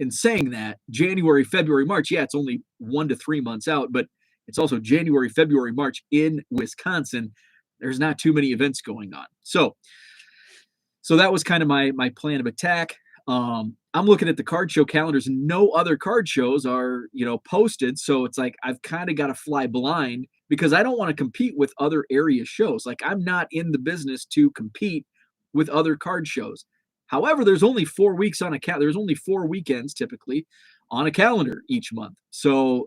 in saying that, January, February, March, yeah, it's only 1 to 3 months out, but it's also January, February, March in Wisconsin. There's not too many events going on. So that was kind of my plan of attack. I'm looking at the card show calendars and no other card shows are, posted. So it's like I've kind of got to fly blind because I don't want to compete with other area shows. Like I'm not in the business to compete with other card shows. However, there's only 4 weeks on a there's only 4 weekends typically on a calendar each month. So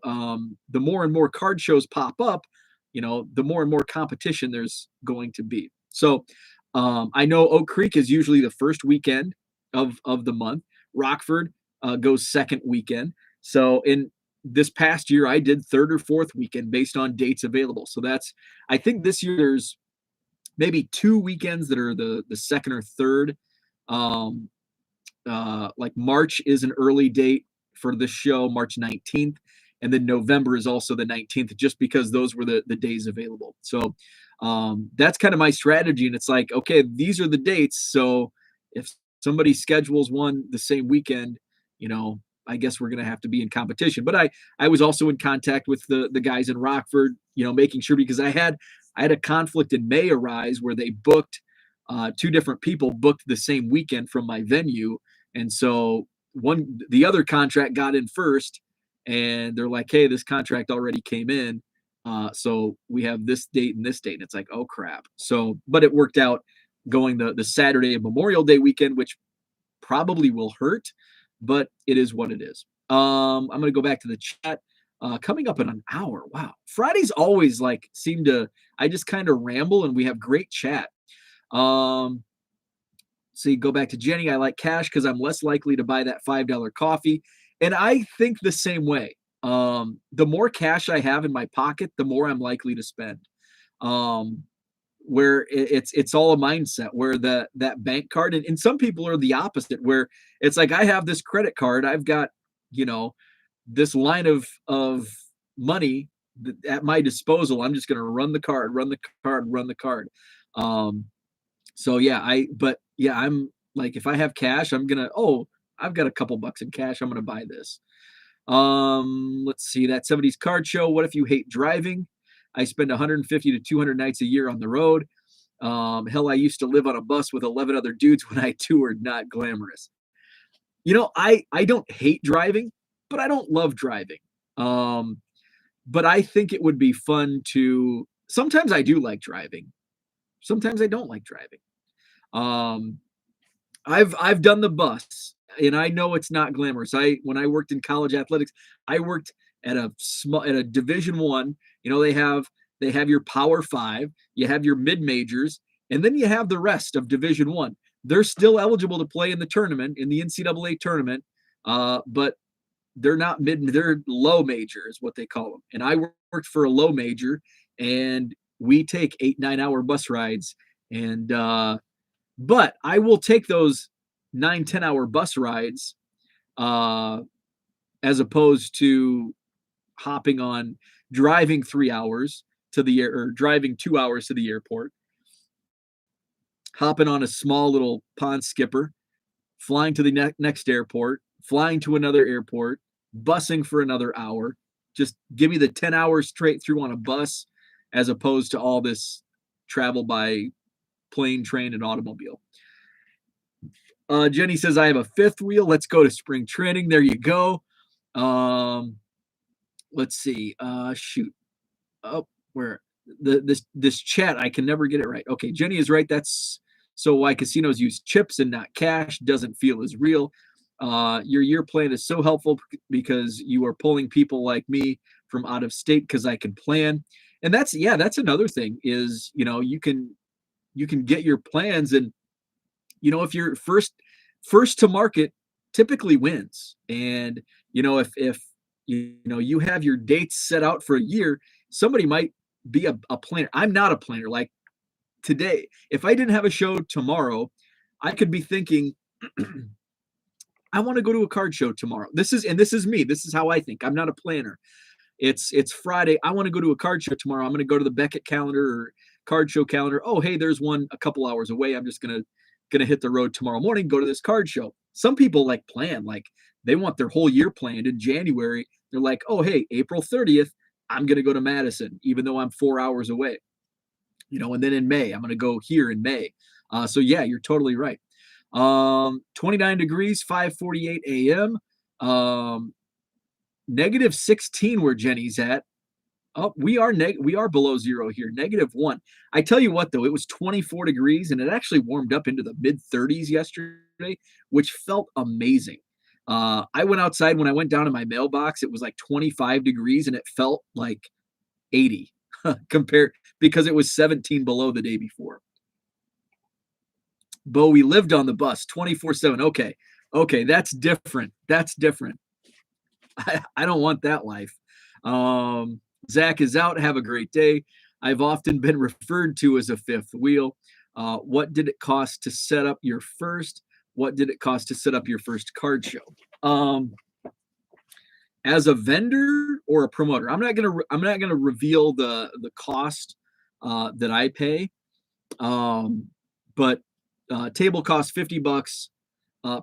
the more and more card shows pop up, the more and more competition there's going to be. So I know Oak Creek is usually the first weekend of the month. Rockford goes second weekend. So in this past year, I did third or fourth weekend based on dates available. So I think this year there's maybe 2 weekends that are the second or third. Like March is an early date for this show, March 19th. And then November is also the 19th, just because those were the days available. So that's kind of my strategy. And it's like, okay, these are the dates. So if somebody schedules one the same weekend, I guess we're going to have to be in competition. But I was also in contact with the guys in Rockford, making sure, because I had a conflict in May arise where they booked 2 different people booked the same weekend from my venue. And so the other contract got in first and they're like, hey, this contract already came in. So we have this date and this date. And it's like, oh crap. So, but it worked out going the Saturday of Memorial Day weekend, which probably will hurt, but it is what it is. I'm going to go back to the chat. Coming up in an hour. Wow. Fridays always I just kind of ramble and we have great chat. See, go back to Jenny. I like cash because I'm less likely to buy that $5 coffee. And I think the same way. The more cash I have in my pocket, the more I'm likely to spend. Where it's all a mindset, where that bank card, and some people are the opposite, where it's like, I have this credit card, I've got, this line of money at my disposal. I'm just going to run the card. So yeah, I'm like, if I have cash, I've got a couple bucks in cash. I'm going to buy this. Let's see, that 70s card show. What if you hate driving? I spend 150 to 200 nights a year on the road. Hell, I used to live on a bus with 11 other dudes when I toured. Not glamorous. I don't hate driving, but I don't love driving. But I think it would be fun to. Sometimes I do like driving. Sometimes I don't like driving. I've done the bus, and I know it's not glamorous. When I worked in college athletics, I worked at a Division One. They have your Power Five, you have your mid majors, and then you have the rest of Division One. They're still eligible to play in the tournament, in the NCAA tournament, but they're not mid, they're low major is what they call them. And I worked for a low major, and we take 8-9 hour bus rides. And but I will take those 9-10 hour bus rides as opposed to hopping on driving 3 hours to the air, or driving 2 hours to the airport, hopping on a small little pond skipper, flying to the next airport, flying to another airport, busing for another hour. Just give me the 10 hours straight through on a bus, as opposed to all this travel by plane, train, and automobile. Jenny says, I have a fifth wheel. Let's go to spring training. There you go. Let's see. Shoot. Oh, where this chat, I can never get it right. Okay, Jenny is right. That's so why casinos use chips and not cash. Doesn't feel as real. Your year plan is so helpful because you are pulling people like me from out of state because I can plan. And that's another thing is, you can get your plans, and if you're first to market typically wins. And if you have your dates set out for a year, somebody might be a planner. I'm not a planner. Like today, if I didn't have a show tomorrow, I could be thinking, I want to go to a card show tomorrow. This is me. This is how I think. I'm not a planner. It's Friday. I want to go to a card show tomorrow. I'm going to go to the Beckett calendar or card show calendar. Oh, hey, there's one a couple hours away. I'm just gonna hit the road tomorrow morning, go to this card show. Some people like plan, like they want their whole year planned in January. They're like, oh, hey, April 30th, I'm going to go to Madison, even though I'm 4 hours away. And then in May, I'm going to go here in May. So yeah, you're totally right. 29 degrees, 5:48 a.m. Negative 16 where Jenny's at. Oh, we are below zero here, -1. I tell you what, though, it was 24 degrees, and it actually warmed up into the mid-30s yesterday, which felt amazing. I went outside when I went down to my mailbox. It was like 25 degrees, and it felt like 80 compared, because it was 17 below the day before. Bo, we lived on the bus 24/7. Okay, that's different. I don't want that life. Zach is out. Have a great day. I've often been referred to as a fifth wheel. What did it cost to set up your first? What did it cost to set up your first card show? As a vendor or a promoter, I'm not gonna reveal the cost that I pay. But table costs $50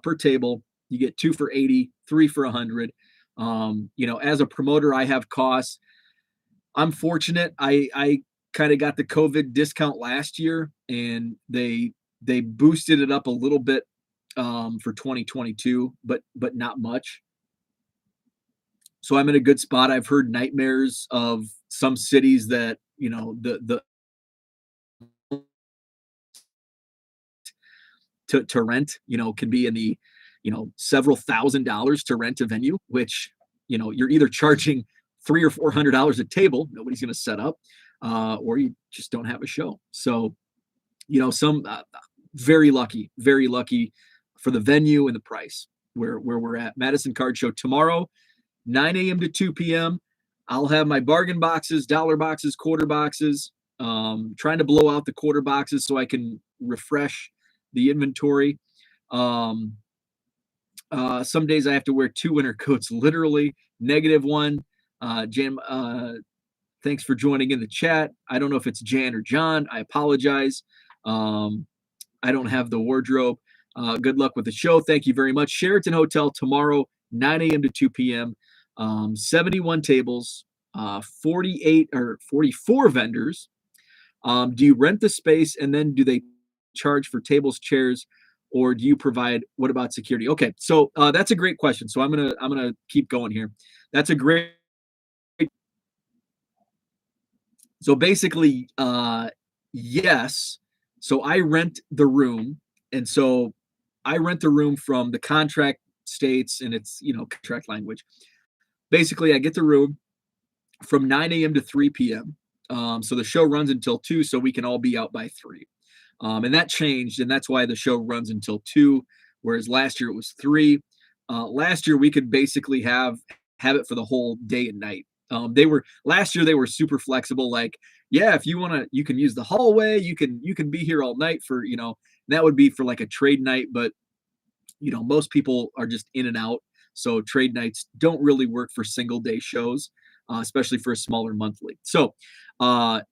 per table. You get 2 for 80, 3 for 100. As a promoter, I have costs. I'm fortunate. I kind of got the COVID discount last year, and they boosted it up a little bit for 2022, but not much. So I'm in a good spot. I've heard nightmares of some cities that the to rent can be in the several $1,000s to rent a venue, which you're either charging $300 or $400 a table. Nobody's going to set up, or you just don't have a show. So, some very lucky for the venue and the price where we're at. Madison Card Show tomorrow, 9 a.m. to 2 p.m. I'll have my bargain boxes, dollar boxes, quarter boxes. Trying to blow out the quarter boxes so I can refresh the inventory. Some days I have to wear 2 winter coats, literally. -1. Jan, thanks for joining in the chat. I don't know if it's Jan or John. I apologize. I don't have the wardrobe. Good luck with the show. Thank you very much. Sheraton Hotel tomorrow, 9 a.m. to 2 p.m. 71 tables, 48 or 44 vendors. Do you rent the space and then do they charge for tables, chairs, or do you provide? What about security? Okay, so that's a great question. So I'm gonna keep going here. That's a great. So basically, yes. So I rent the room, and so I rent the room from the contract states, and it's contract language. basically I get the room from 9 a.m. to 3 p.m. So the show runs until 2, so we can all be out by 3. And that changed, and that's why the show runs until 2, whereas last year it was 3. Last year we could basically have it for the whole day and night. They were last year they were super flexible. Like, yeah, if you want to, you can use the hallway. You can be here all night for that would be for like a trade night, but most people are just in and out. So trade nights don't really work for single day shows, especially for a smaller monthly. So uh,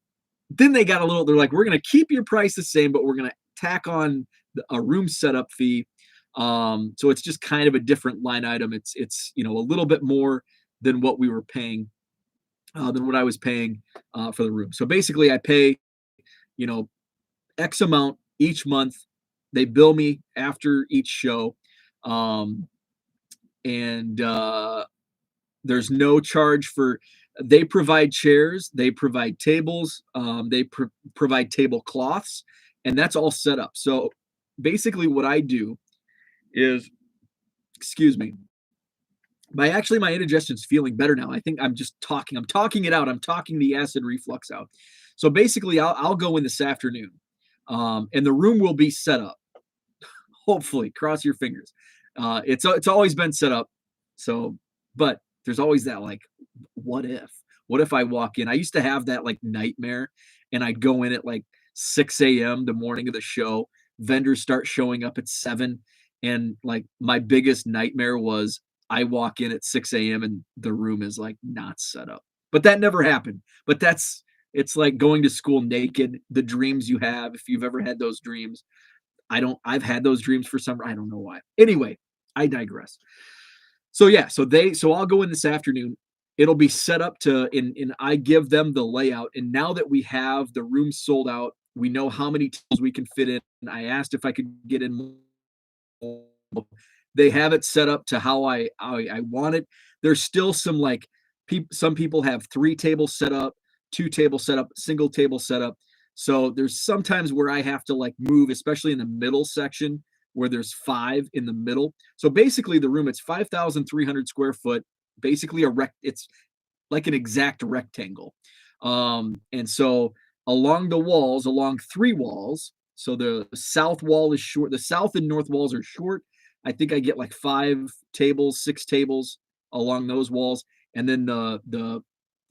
then they got a little, they're like, we're going to keep your price the same, but we're going to tack on a room setup fee. So it's just kind of a different line item. It's a little bit more than what we were paying, than what I was paying for the room. So basically I pay, you know, X amount each month. They bill me after each show. Um, and there's no charge for, they provide chairs, they provide tables, they provide tablecloths, and that's all set up. So basically what I do is, excuse me, my indigestion's feeling better now. I think I'm talking it out. I'm talking the acid reflux out. So basically I'll go in this afternoon, and the room will be set up. Hopefully, cross your fingers. It's always been set up. So, but there's always that, like, what if? What if I walk in? I used to have that like nightmare, and I'd go in at like 6 a.m. the morning of the show. Vendors start showing up at 7, and like my biggest nightmare was I walk in at 6 a.m. and the room is like not set up. But that never happened. But it's like going to school naked. The dreams you have, if you've ever had those dreams, I've had those dreams for some, I don't know why. Anyway, I digress. So yeah, so I'll go in this afternoon. It'll be set up to, and I give them the layout. And now that we have the room sold out, we know how many tables we can fit in. And I asked if I could get in more. They have it set up to how I want it. There's still some like some people have 3 tables set up, 2 tables set up, single table set up. So there's sometimes where I have to like move, especially in the middle section where there's 5 in the middle. So basically the room, it's 5,300 square foot, basically it's like an exact rectangle. And so along the walls, along 3 walls, so the south wall is short, the south and north walls are short. I think I get like 5 tables, 6 tables along those walls. And then the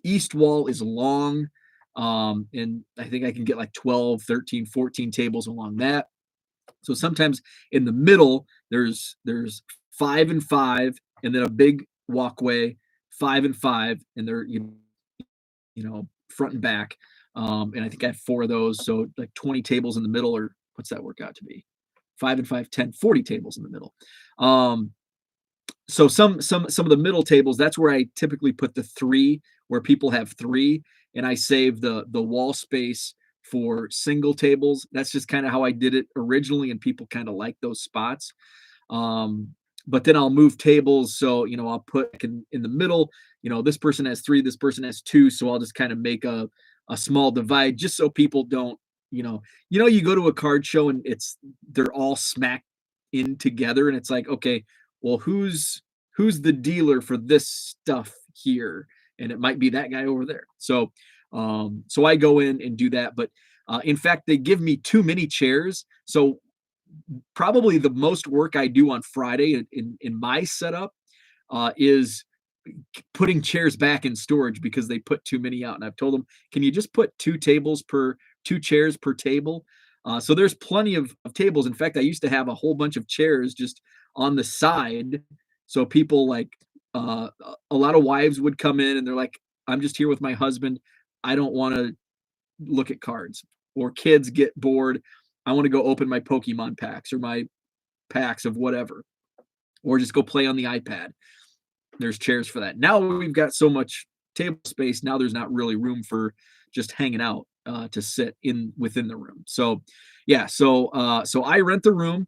east wall is long. And I think I can get like 12, 13, 14 tables along that. So sometimes in the middle, there's 5 and 5, and then a big walkway, 5 and 5, and they're front and back. And I think I have 4 of those, so like 20 tables in the middle, or what's that work out to be? 5 and 5, 10, 40 tables in the middle. So some of the middle tables, that's where I typically put the 3, where people have 3, and I save the wall space for single tables. That's just kind of how I did it originally, and people kind of like those spots. But then I'll move tables, so I'll put in the middle. This person has 3, this person has 2, so I'll just kind of make a small divide, just so people don't you go to a card show and they're all smacked in together, and it's like, okay, well, who's the dealer for this stuff here? And it might be that guy over there. So I go in and do that. But in fact, they give me too many chairs. So probably the most work I do on Friday in my setup is putting chairs back in storage, because they put too many out. And I've told them, can you just put 2 chairs per table? So there's plenty of tables. In fact, I used to have a whole bunch of chairs just on the side. So people like a lot of wives would come in and they're like, I'm just here with my husband. I don't want to look at cards. Or kids get bored. I want to go open my Pokemon packs or my packs of whatever, or just go play on the iPad. There's chairs for that. Now we've got so much table space. Now there's not really room for just hanging out to sit within the room. So yeah, so I rent the room,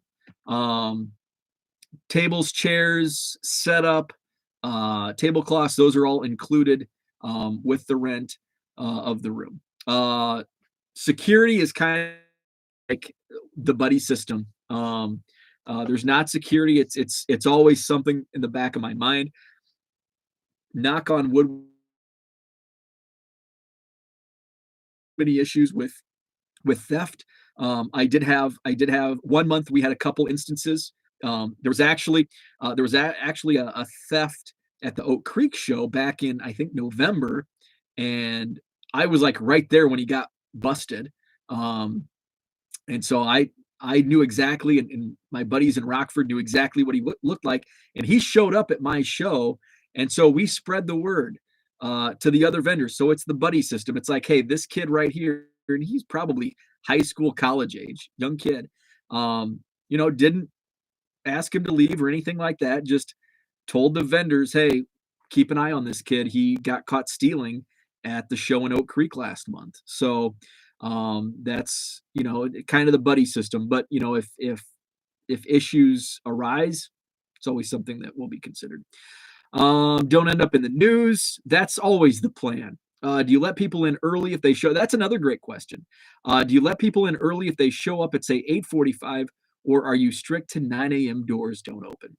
tables, chairs, setup, tablecloths. Those are all included with the rent of the room. Security is kind of like the buddy system. There's not security. It's always something in the back of my mind. knock on wood, many issues with theft. I did have 1 month we had a couple instances. There was actually a theft at the Oak Creek show back in I think November, and I was like right there when he got busted. Um, and so I knew exactly, and my buddies in Rockford knew exactly what he looked like, and he showed up at my show, and so we spread the word to the other vendors. So it's the buddy system. It's like, hey, this kid right here, and he's probably high school, college age, young kid. Didn't ask him to leave or anything like that. Just told the vendors, hey, keep an eye on this kid. He got caught stealing at the show in Oak Creek last month. So that's kind of the buddy system. But if issues arise, it's always something that will be considered. Don't end up in the news. That's always the plan. Do you let people in early if they show? That's another great question. Do you let people in early if they show up at say 8:45, or are you strict to 9 a.m. doors don't open?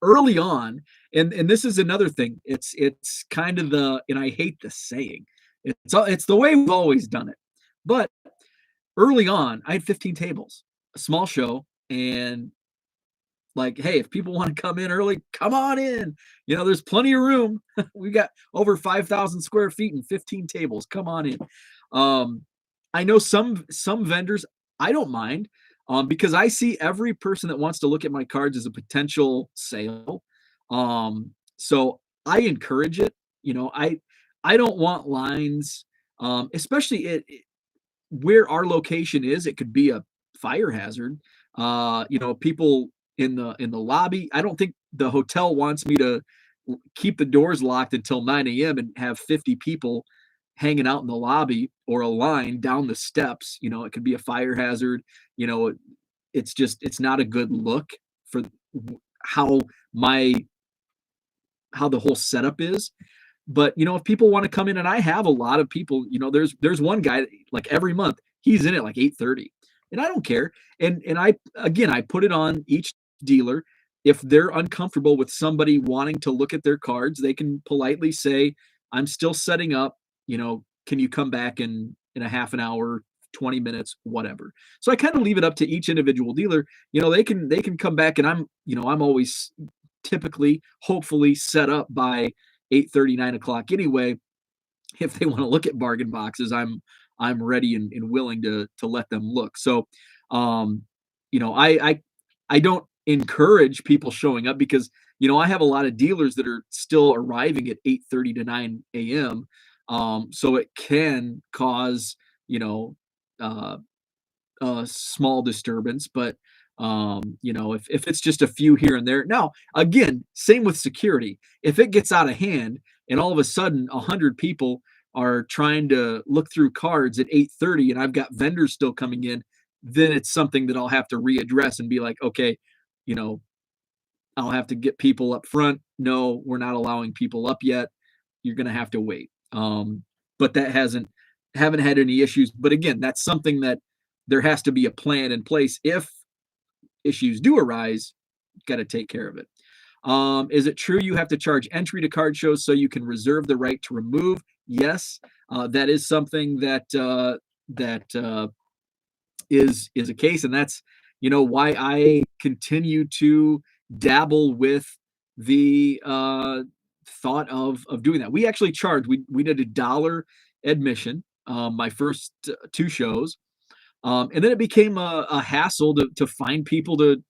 Early on, and this is another thing. It's kind of and I hate the saying. It's the way we've always done it. But early on, I had 15 tables, a small show, and like, hey, if people want to come in early, come on in. There's plenty of room. We got over 5,000 square feet and 15 tables. Come on in. Um, I know some vendors, I don't mind, because I see every person that wants to look at my cards as a potential sale. So I encourage it. I don't want lines, especially where our location is. It could be a fire hazard. People in the lobby. I don't think the hotel wants me to keep the doors locked until 9 a.m. and have 50 people hanging out in the lobby or a line down the steps. It could be a fire hazard. You know, it's not a good look for how my how the whole setup is. But if people want to come in, and I have a lot of people, there's one guy like every month he's in at like 8:30, and I don't care. And I put it on each dealer. If they're uncomfortable with somebody wanting to look at their cards, they can politely say, "I'm still setting up. Can you come back in a half an hour, 20 minutes, whatever." So I kind of leave it up to each individual dealer. They can come back, and I'm always typically, hopefully, set up by 8:30, 9 o'clock anyway. If they want to look at bargain boxes, I'm ready and willing to let them look. So, um, I don't encourage people showing up because I have a lot of dealers that are still arriving at 8:30 to 9 a.m. So it can cause uh, a small disturbance, but if it's just a few here and there. Now, again, same with security. If it gets out of hand and all of a sudden 100 people are trying to look through cards at 8:30 and I've got vendors still coming in, then it's something that I'll have to readdress and be like, okay, you know, I'll have to get people up front. No, we're not allowing people up yet. You're going to have to wait. But that haven't had any issues. But again, that's something that there has to be a plan in place. If issues do arise, got to take care of it. Is it true you have to charge entry to card shows so you can reserve the right to remove? Yes, that is something that is a case, and that's why I continue to dabble with the thought of doing that. We actually charged. We did $1 admission my first two shows, and then it became a hassle to find people to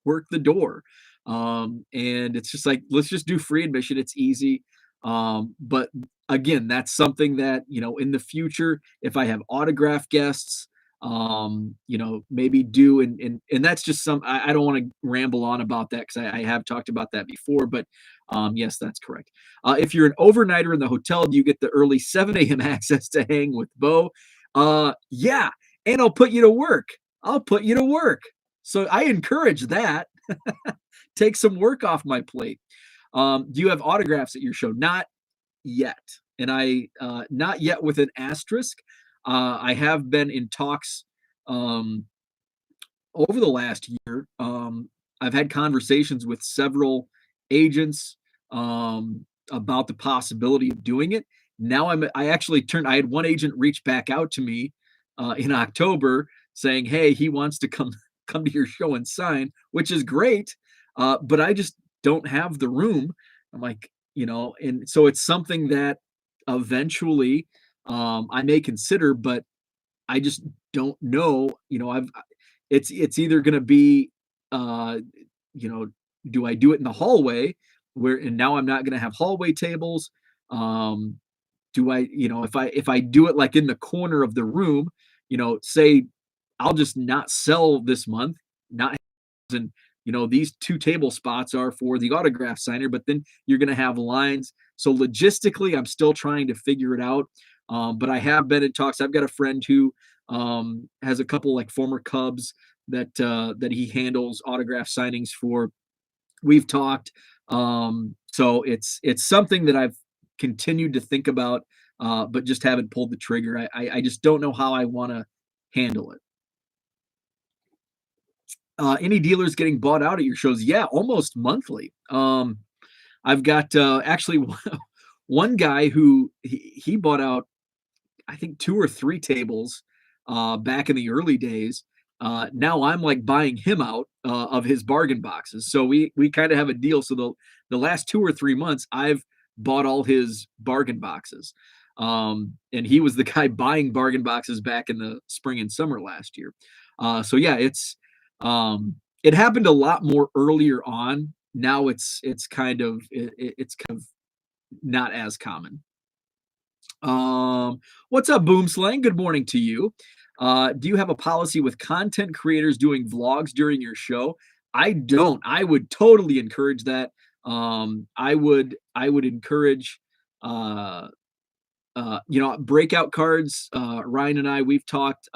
work the door. And it's just like, let's just do free admission. It's easy. But again, that's something that, in the future, if I have autograph guests, maybe do, and that's just I don't want to ramble on about that because I have talked about that before, but yes, that's correct. If you're an overnighter in the hotel, do you get the early 7 a.m. access to hang with Bo? Yeah, and I'll put you to work. I'll put you to work. So I encourage that. Take some work off my plate. Do you have autographs at your show? Not yet. And not yet with an asterisk. I have been in talks over the last year. I've had conversations with several agents, about the possibility of doing it. Now I actually turned. I had one agent reach back out to me in October saying, "Hey, he wants to come to your show and sign," which is great. But I just don't have the room. I'm like, and so it's something that eventually I may consider, but I just don't know. It's either going to be, uh, you know, do I do it in the hallway where, and now I'm not going to have hallway tables? Um, do I, if I do it like in the corner of the room, say I'll just not sell this month, not and these two table spots are for the autograph signer, but then you're going to have lines. So logistically, I'm still trying to figure it out. But I have been in talks. I've got a friend who has a couple like former Cubs that he handles autograph signings for. We've talked. So it's something that I've continued to think about, but just haven't pulled the trigger. I just don't know how I want to handle it. Any dealers getting bought out at your shows? Yeah, almost monthly. I've got actually one guy who he bought out, I think, two or three tables back in the early days. Now I'm like buying him out of his bargain boxes. So we kind of have a deal. So the last 2 or 3 months, I've bought all his bargain boxes. And he was the guy buying bargain boxes back in the spring and summer last year. So yeah, it happened a lot more earlier on. Now it's kind of not as common. What's up, Boom Slang? Good morning to you. Do you have a policy with content creators doing vlogs during your show? I don't. I would totally encourage that. I would encourage breakout cards. Ryan and we've talked.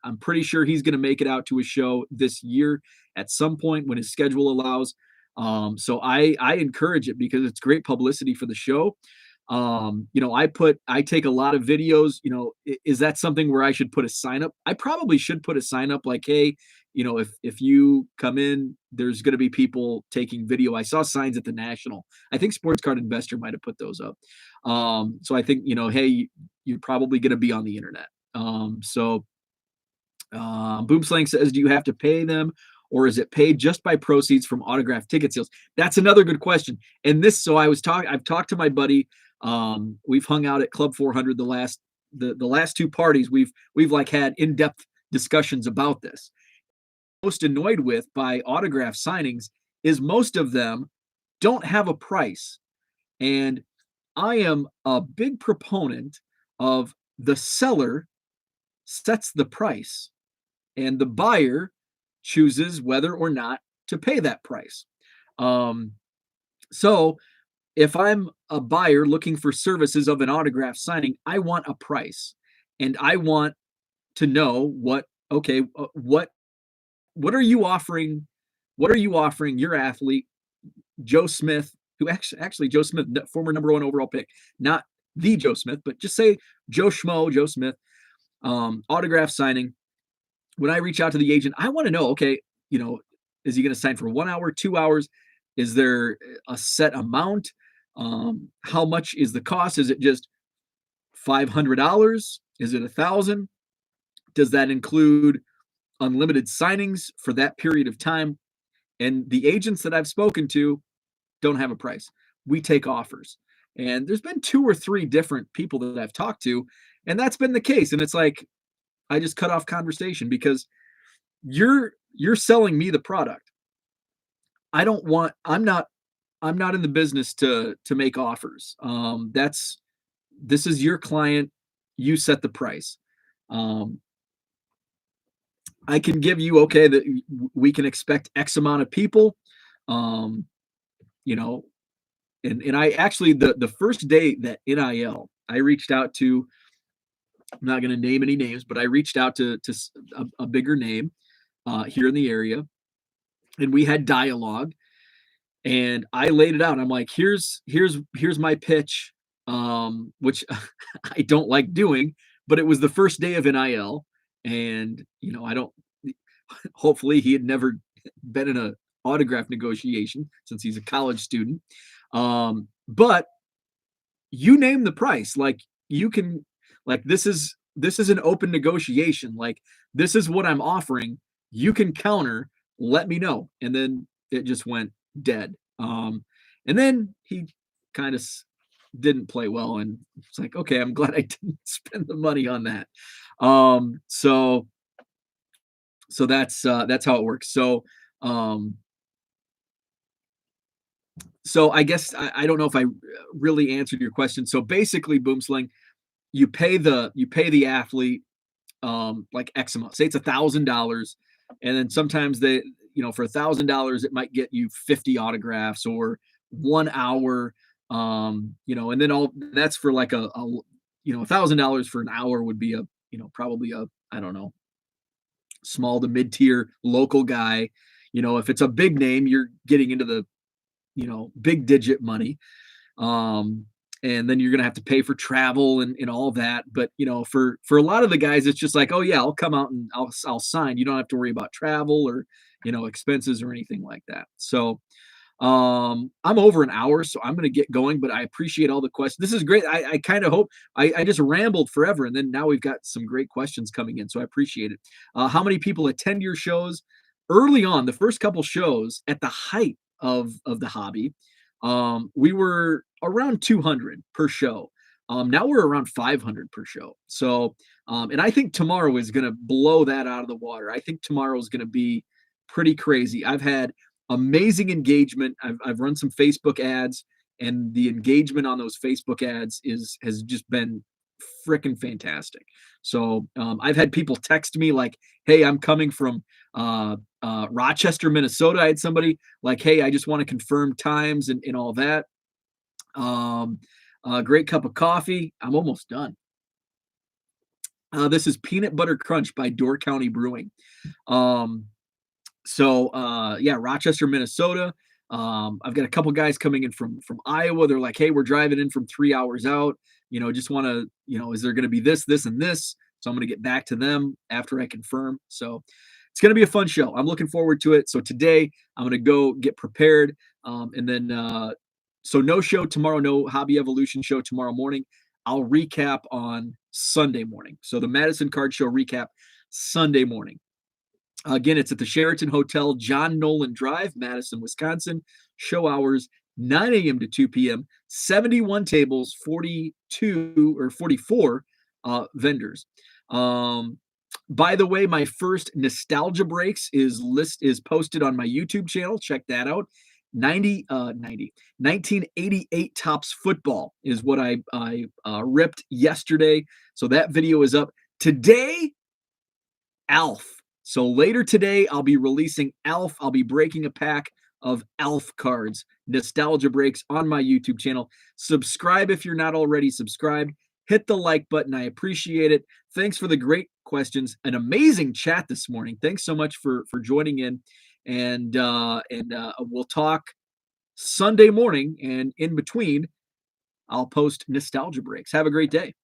I'm pretty sure he's going to make it out to a show this year at some point when his schedule allows. So I encourage it because it's great publicity for the show. I take a lot of videos. Is that something where I should put a sign up? I probably should put a sign up like, hey, if you come in, there's going to be people taking video. I saw signs at the National. I think Sports Card Investor might have put those up. So I think, hey, you're probably going to be on the internet. Boomslang says, do you have to pay them, or is it paid just by proceeds from autographed ticket sales? That's another good question. And I've talked to my buddy. We've hung out at Club 400 the last two parties. We've like had in-depth discussions about this. Most annoyed with by autograph signings is most of them don't have a price. And I am a big proponent of the seller sets the price and the buyer chooses whether or not to pay that price. So if I'm a buyer looking for services of an autograph signing, I want a price, and I want to know what are you offering? What are you offering your athlete, Joe Smith, who actually Joe Smith, former #1 overall pick, not the Joe Smith, but just say Joe Smith, autograph signing. When I reach out to the agent, I want to know, okay, is he going to sign for 1 hour, 2 hours? Is there a set amount? How much is the cost? Is it just $500? Is it $1,000? Does that include unlimited signings for that period of time? And the agents that I've spoken to don't have a price. We take offers. And there's been 2 or 3 different people that I've talked to, and that's been the case. And it's like, I just cut off conversation because you're selling me the product. I'm not in the business to make offers. This is your client. You set the price. I can give you, okay, that we can expect X amount of people. And I actually, the first day that NIL, I reached out to, I'm not going to name any names, but I reached out to a bigger name here in the area, and we had dialogue, and I laid it out. I'm like, here's my pitch, which I don't like doing, but it was the first day of NIL, and I don't. Hopefully, he had never been in autograph negotiation since he's a college student. But you name the price. Like you can, like this is an open negotiation. Like this is what I'm offering. You can counter. Let me know. And then it just went dead. And then he kind of didn't play well, and it's like, okay, I'm glad I didn't spend the money on that. So that's how it works. Um, so I guess I don't know if I really answered your question. So basically, Boomsling, you pay the athlete like X amount. Say it's $1,000, and then sometimes they, for $1,000 it might get you 50 autographs or 1 hour. And then all that's for like $1,000 for an hour would be probably a, I don't know, small to mid tier local guy. If it's a big name, you're getting into the big digit money. Um, and then you're gonna have to pay for travel and all that. But for a lot of the guys, it's just like, oh yeah, I'll come out and I'll sign. You don't have to worry about travel or expenses or anything like that. So I'm over an hour, so I'm gonna get going, but I appreciate all the questions. This is great. I kind of hope I just rambled forever, and then now we've got some great questions coming in, so I appreciate it. How many people attend your shows? Early on, the first couple shows at the height of the hobby, we were around 200 per show. Now we're around 500 per show. So, and I think tomorrow is going to blow that out of the water. I think tomorrow is going to be pretty crazy. I've had amazing engagement. I've run some Facebook ads, and the engagement on those Facebook ads has just been freaking fantastic. So I've had people text me like, "Hey, I'm coming from Rochester, Minnesota." I had somebody like, "Hey, I just want to confirm times and all that." Great cup of coffee. I'm almost done. This is Peanut Butter Crunch by Door County Brewing. Um, yeah, Rochester, Minnesota. I've got a couple guys coming in from Iowa. They're like, "Hey, we're driving in from 3 hours out. Just want to, is there going to be this, and this?" So I'm going to get back to them after I confirm. So it's going to be a fun show. I'm looking forward to it. So today I'm going to go get prepared. And then, so no show tomorrow, no Hobby Evolution show tomorrow morning. I'll recap on Sunday morning. So the Madison Card Show recap Sunday morning. Again, it's at the Sheraton Hotel, John Nolan Drive, Madison, Wisconsin. Show hours 9 a.m. to 2 p.m. 71 tables, 42 or 44 vendors. By the way, my first Nostalgia Breaks is posted on my YouTube channel. Check that out. 1988 Topps Football is what I ripped yesterday. So that video is up today. Alf. So later today, I'll be releasing Alf. I'll be breaking a pack of Alf cards, Nostalgia Breaks, on my YouTube channel. Subscribe if you're not already subscribed. Hit the like button. I appreciate it. Thanks for the great questions. An amazing chat this morning. Thanks so much for joining in. And we'll talk Sunday morning. And in between, I'll post Nostalgia Breaks. Have a great day.